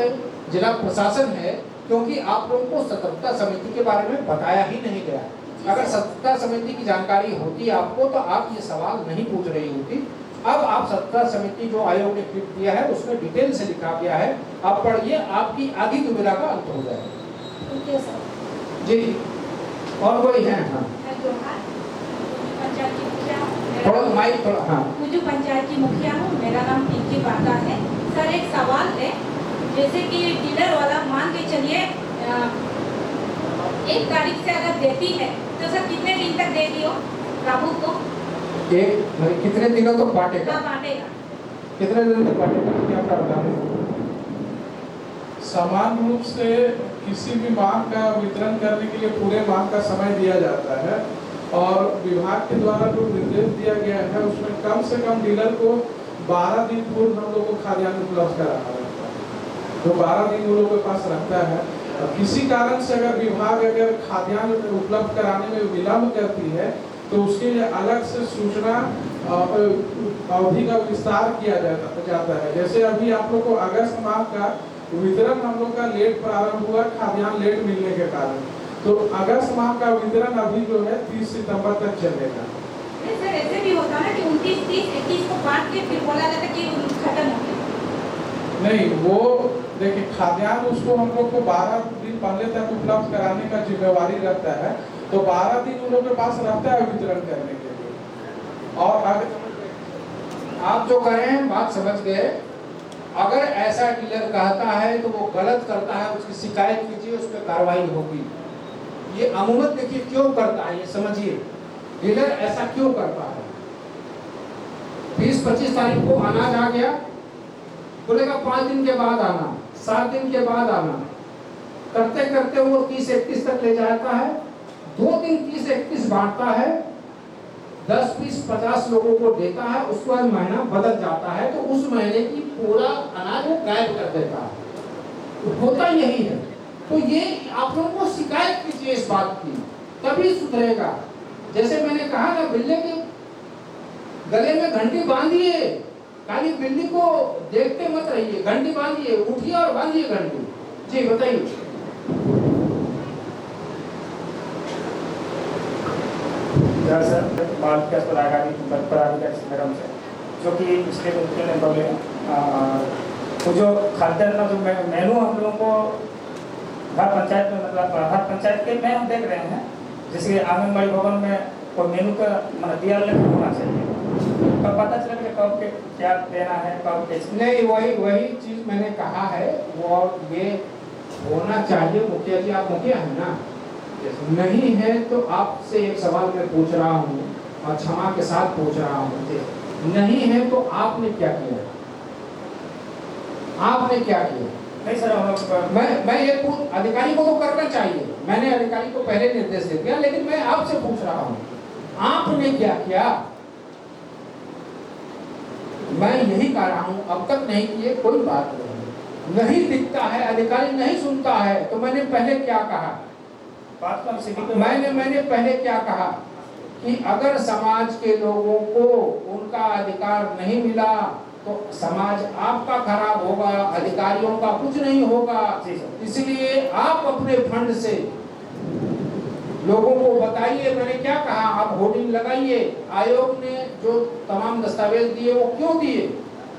जिला प्रशासन है, क्योंकि आप लोगों को सतर्कता समिति के बारे में बताया ही नहीं गया। अगर सतर्कता समिति की जानकारी होती आपको तो आप ये सवाल नहीं पूछ रही होती। अब आप सतर्कता समिति जो आयोग ने ट्वीट दिया है उसमें डिटेल से लिखा गया है, आप पढ़िए, आपकी आधी दुविधा का अंत हो जाएगा। जी और कोई है? हाँ थोड़ा माइक थोड़ा। हाँ मुझे पंचायत की मुखिया हूँ, मेरा नाम पिंकी बाटा है। सर एक सवाल है, जैसे कि डीलर वाला मान के चलिए 1 तारीख से अगर देती है तो सर कितने दिन तक देगी हो राहु को? कितने दिनों तक बांटेगा? बांटेगा कितने दिन तक बांटेगा क्या करना है? समान रूप से किसी भी मांग का वितरण करने के लिए पूरे मांग का समय दिया जाता है और विभाग के द्वारा जो निर्देश दिया गया है उसमें कम से कम डीलर को 12 दिन पूर्व हम लोग को खाद्यान्न उपलब्ध कराना रहता है। तो 12 दिन वो लोग के पास रहता है। किसी कारण से अगर विभाग अगर खाद्यान्न उपलब्ध कराने में विलम्ब करती है तो उसके लिए अलग से सूचना अवधि का विस्तार किया जाता है। जैसे अभी आप लोग को अगस्त माह का वितरण हम लोग का लेट प्रारंभ हुआ खाद्यान्न लेट मिलने के कारण, तो अगस्त माह का वितरण अभी जो है 30 सितंबर तक चलेगा। सर ऐसे भी होता है कि 29, 30, 31 को बांट के फिर बोला जाता है कि खत्म हो गया। नहीं, वो देखिए खाद्यान्न उसको हम लोग को 12 दिन पहले तक उपलब्ध कराने का जिम्मेवारी रहता है, तो 12 दिन उन लोग के पास रहता है वितरण करने के लिए। और अगर आप जो कह रहे हैं बात समझ गए, अगर ऐसा डीलर कहता है तो वो गलत करता है, उसकी शिकायत कीजिए, उस पर कार्रवाई होगी। ये अमूमन देखिए क्यों करता है, ये समझिए डीलर ऐसा क्यों करता है। 20-25 तारीख को अनाज आ गया, बोलेगा 5 दिन के बाद आना, 7 दिन के बाद आना, करते करते वो 30-31 तक ले जाता है। 2 दिन 30-31 बांटता है, 10-20-50 लोगों को देता है, उसके बाद महीना बदल जाता है तो उस महीने की पूरा अनाज वो गायब कर देता है। तो होता यही है। तो ये आप लोगों को शिकायत कीजिए इस बात की, तभी सुधरेगा। जैसे मैंने कहा ना, बिल्ली के गले में घंटी बांधिए, खाली बिल्ली को देखते मत रहिए, घंटी बांधिए, उठिए और बांधिए घंटी। जी बताइए। सर बाल विकास पदाधिकारी मैडम से, जो कि पिछले दिन बोले तो जो खाद्यान्न जो मेनू हम लोगों को हर पंचायत में, मतलब हर पंचायत के में हम देख रहे हैं, जैसे आंगनबाड़ी भवन में कोई मेनू का मतलब दिया होना चाहिए, तो पता चले कि कब के क्या देना है, कब कैसे नहीं। वही चीज मैंने कहा है, वो ये होना चाहिए। मुखिया जी आप मुखिया है ना, नहीं है तो आपसे एक सवाल मैं पूछ रहा हूँ और क्षमा के साथ पूछ रहा हूँ, नहीं है तो आपने क्या किया? आपने क्या किया? नहीं सर, मैं ये अधिकारी को तो करना चाहिए, मैंने अधिकारी को पहले निर्देश दे दिया, लेकिन मैं आपसे पूछ रहा हूँ आपने क्या किया? मैं यही कह रहा हूँ, अब तक नहीं किए कोई बात नहीं दिखता है, अधिकारी नहीं सुनता है, तो मैंने पहले क्या कहा? मैंने पहले क्या कहा कि अगर समाज के लोगों को उनका अधिकार नहीं मिला तो समाज आपका खराब होगा, अधिकारियों का कुछ नहीं होगा। इसलिए आप अपने फंड से लोगों को बताइए। मैंने क्या कहा, आप होर्डिंग लगाइए। आयोग ने जो तमाम दस्तावेज दिए वो क्यों दिए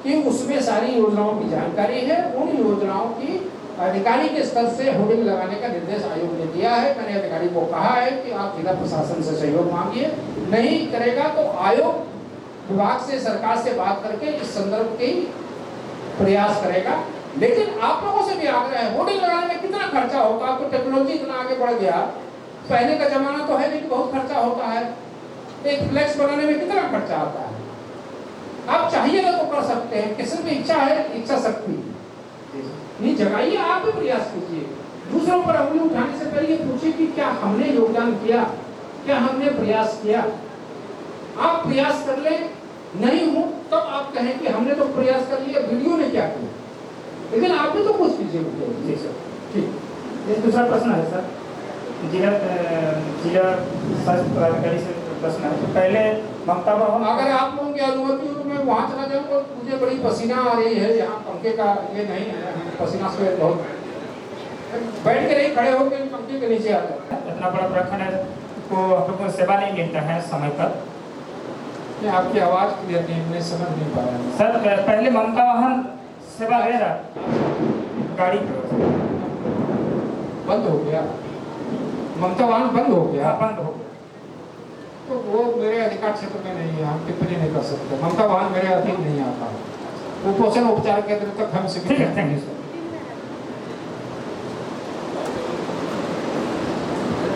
कि उसमें सारी योजनाओं की जानकारी है। उन योजनाओं की अधिकारी के स्तर से होर्डिंग लगाने का निर्देश आयोग ने दिया है। मैंने अधिकारी को कहा है कि आप जिला प्रशासन से सहयोग मांगिए, नहीं करेगा तो आयोग विभाग से, सरकार से बात करके इस संदर्भ के प्रयास करेगा। लेकिन आप लोगों से भी आग्रह है, होर्डिंग लगाने में कितना खर्चा होगा? आपको टेक्नोलॉजी इतना आगे बढ़ गया, पहले का जमाना तो है नहीं, बहुत खर्चा होता है। एक फ्लैक्स बनाने में कितना खर्चा आता है? आप चाहिए ना तो कर सकते हैं, किसी में इच्छा है, इच्छा शक्ति नहीं जगाइए, आप भी प्रयास कीजिए। दूसरों पर उंगली उठाने से पहले ये पूछिए कि क्या हमने योगदान किया, क्या हमने प्रयास किया। आप प्रयास कर ले, नहीं हो तब तो आप कहें कि हमने तो प्रयास कर लिया, वीडियो ने क्या किया, लेकिन आप भी तो कुछ कीजिए। जी सर, ठीक। एक दूसरा प्रश्न है सर, जिला स्वास्थ्य पदाधिकारी से प्रश्न है। तो पहले ममता भवन, अगर आप लोगों की अनुमति हो तो मैं वहाँ चला जाऊँगा। मुझे बड़ी पसीना आ रही है, यहाँ पंखे का ये नहीं है, पसीना से बहुत बैठ के नहीं, खड़े होकर पंखे के नीचे आता है। इतना बड़ा प्रखंड है को हम लोग को सेवा नहीं मिलता है समय पर। ये आपकी आवाज़ क्लियर नहीं, मैं समझ नहीं पा रहा सर पहले ममता वाहन सेवा दे रहा, गाड़ी बंद हो गया, ममता वाहन बंद हो गया। बंद हो गया तो वो मेरे अधिकार क्षेत्र में नहीं है, हम टिप्पणी नहीं कर सकते। ममता वाहन मेरे अधीन नहीं आता। कुपोषण उपचार केंद्र तक हम सीमित ठीक है। Thank you sir.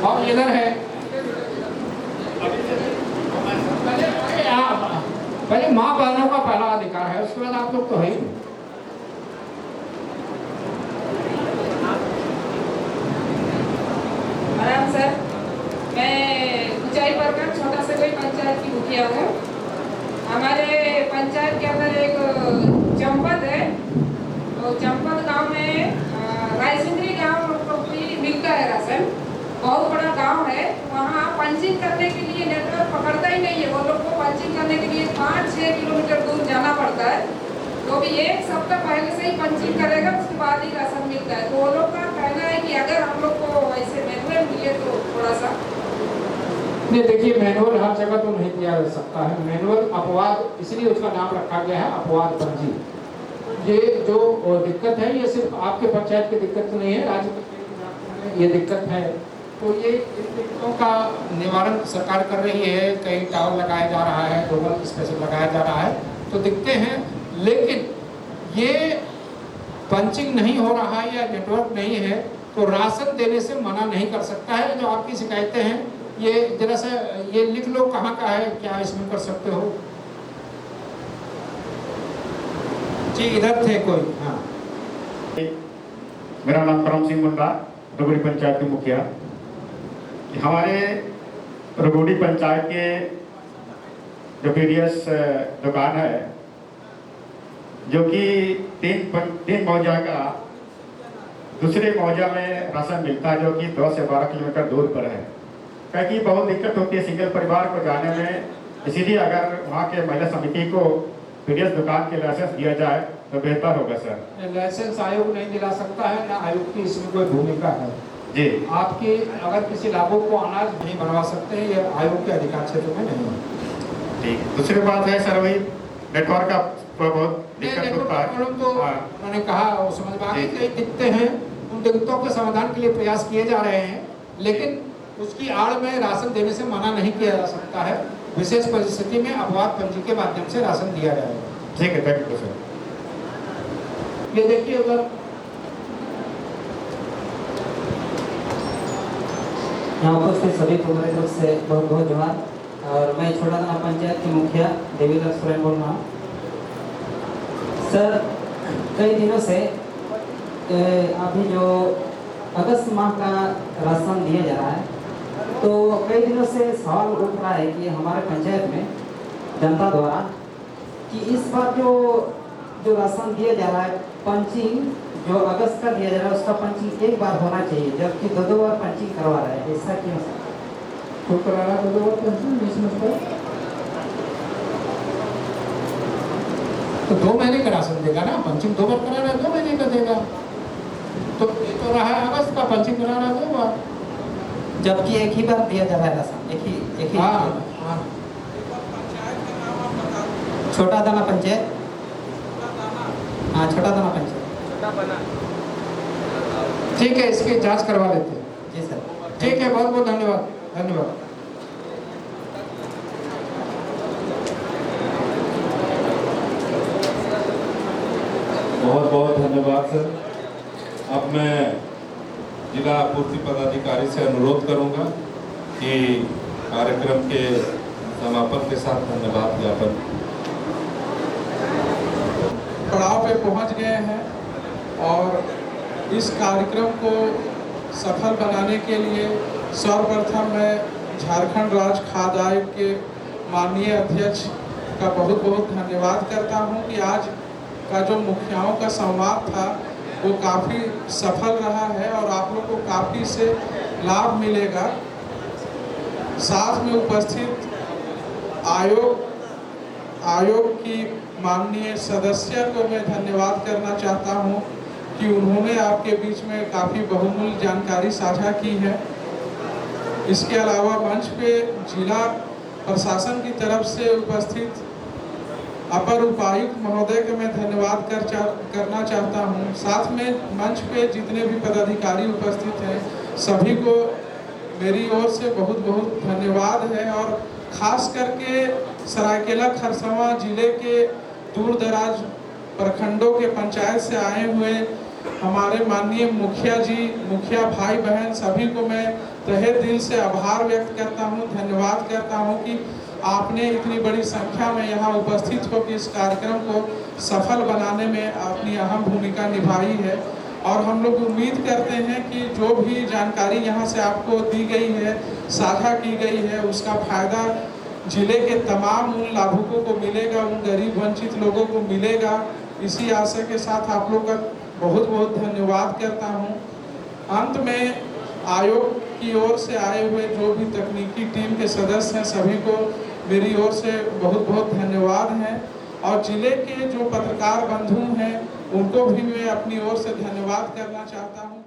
और इधर है पहले माँ बहनों का पहला अधिकार है, उसके बाद आप लोग तो है ही। आराम सर, मैं ऊंचाई प्रखंड छोटा से कोई पंचायत की मुखिया हूँ। हमारे पंचायत के अंदर एक चंपत है, तो चंपत गांव में रायसिंदरी गांव को भी मिलता है राशन। बहुत बड़ा गांव है, वहाँ पंचिंग करने के लिए नेटवर्क पकड़ता ही नहीं है। वो लोग को पंचिंग करने के लिए 5-6 किलोमीटर दूर जाना पड़ता है। तो भी एक सप्ताह पहले से ही पंचिंग करेगा, उसके बाद ही राशन मिलता है। तो वो लोग का कहना है कि अगर हम लोग को ऐसे मैनुअल मिले तो थोड़ा सा नहीं। देखिए, मैनुअल हर जगह तो नहीं दिया जा सकता है। मैनुअल अपवाद, इसलिए उसका नाम रखा गया है अपवाद पंजी। ये जो दिक्कत है, ये सिर्फ आपके पंचायत की दिक्कत नहीं है, राज्य ये दिक्कत है। तो ये इन दिक्कतों का निवारण सरकार कर रही है। कई टावर लगाया जा रहा है, ग्लोबल स्पेशल लगाया जा रहा है, तो दिखते हैं। लेकिन ये पंचिंग नहीं हो रहा है या नेटवर्क नहीं है तो राशन देने से मना नहीं कर सकता है। जो आपकी शिकायतें हैं, ये जरा सा ये लिख लो, कहाँ का है, क्या इसमें कर सकते हो। जी इधर थे कोई। हाँ, मेरा नाम करम सिंह मुंडा, रघुड़ी पंचायत के मुखिया। हमारे रघुड़ी पंचायत के जो पीडीएस दुकान है, जो कि तीन मौजा का दूसरे मौजा में राशन मिलता है, जो कि 10 से 12 किलोमीटर दूर पर है। क्योंकि बहुत दिक्कत होती है सिंगल परिवार को जाने में, इसीलिए अगर वहाँ के महिला समिति को पीडीएस दुकान के लाइसेंस दिया जाए तो बेहतर होगा सर। लाइसेंस आयोग नहीं दिला सकता है, ना आयोग की इसमें कोई भूमिका है। जी, आपके अगर किसी लाभुक को अनाज नहीं बनवा सकते हैं, ये आयोग के अधिकार क्षेत्र में नहीं है। ठीक। दूसरी बात है सर, वही नेटवर्क का बहुत दिक्कत होता है। तो मैंने कहा वो समझ में आ गई, कई दिक्कतें हैं, उन दिक्कतों के समाधान के लिए प्रयास किए जा रहे हैं। लेकिन उसकी आड़ में राशन देने से मना नहीं किया जा सकता है। विशेष परिस्थिति में अपवाद पंजी के माध्यम से राशन दिया जाएगा। ठीक है, थैंक यू सर। ये देखिए उधर यहाँ उपस्थित सभी को मेरे तरफ से बहुत बहुत जोहार। और मैं छोटा थाना पंचायत की मुखिया देवीदास सोरेन बोल रहा हूँ। सर, कई दिनों से अभी जो अगस्त माह का राशन दिया जा रहा है, तो कई दिनों से सवाल उठ रहा है कि हमारे पंचायत में जनता द्वारा कि इस बार जो राशन दिया जा रहा है, पंचिंग जो अगस्त का दिया जा रहा है उसका पंचिंग एक बार होना चाहिए, जबकि 2 बार पंचिंग करवा रहा है। ऐसा क्यों सर? तो करा रहा 2 बार पंचिंग इसमें तो 2 महीने का राशन देगा ना। पंचिंग 2 बार करा रहा है, 2 महीने का देगा। तो ये तो रहा है अगस्त का, पंचिंग करा रहा है 2 बार, जबकि एक ही बार दिया जा रहा है राशन। एक ही हाँ। छोटा दाना पंचायत, हाँ छोटा दाना पंचायत। ठीक है, इसकी जांच करवा लेते हैं। जी सर, ठीक है, बहुत बहुत धन्यवाद। धन्यवाद। बहुत बहुत धन्यवाद सर। अब मैं जिला आपूर्ति पदाधिकारी से अनुरोध करूंगा कि कार्यक्रम के समापन के साथ धन्यवाद ज्ञापन। पड़ाव पे पहुंच गए हैं और इस कार्यक्रम को सफल बनाने के लिए सर्वप्रथम मैं झारखंड राज्य खाद्य आयोग के माननीय अध्यक्ष का बहुत बहुत धन्यवाद करता हूं कि आज का जो मुखियाओं का संवाद था वो काफ़ी सफल रहा है और आप लोग को काफ़ी से लाभ मिलेगा। साथ में उपस्थित आयोग की माननीय सदस्य को मैं धन्यवाद करना चाहता हूं कि उन्होंने आपके बीच में काफ़ी बहुमूल्य जानकारी साझा की है। इसके अलावा मंच पे जिला प्रशासन की तरफ से उपस्थित अपर उपायुक्त महोदय को मैं धन्यवाद करना चाहता हूं। साथ में मंच पे जितने भी पदाधिकारी उपस्थित हैं सभी को मेरी ओर से बहुत बहुत धन्यवाद है और ख़ास करके सरायकेला खरसावां जिले के दूर दराज प्रखंडों के पंचायत से आए हुए हमारे माननीय मुखिया जी, मुखिया भाई बहन सभी को मैं तहे दिल से आभार व्यक्त करता हूं, धन्यवाद करता हूं कि आपने इतनी बड़ी संख्या में यहाँ उपस्थित होकर इस कार्यक्रम को सफल बनाने में अपनी अहम भूमिका निभाई है। और हम लोग उम्मीद करते हैं कि जो भी जानकारी यहाँ से आपको दी गई है, साझा की गई है, उसका फायदा जिले के तमाम उन लाभुकों को मिलेगा, उन गरीब वंचित लोगों को मिलेगा। इसी आशा के साथ आप लोग का बहुत बहुत धन्यवाद करता हूँ। अंत में आयोग की ओर से आए हुए जो भी तकनीकी टीम के सदस्य हैं सभी को मेरी ओर से बहुत बहुत धन्यवाद हैं और जिले के जो पत्रकार बंधु हैं उनको भी मैं अपनी ओर से धन्यवाद करना चाहता हूँ।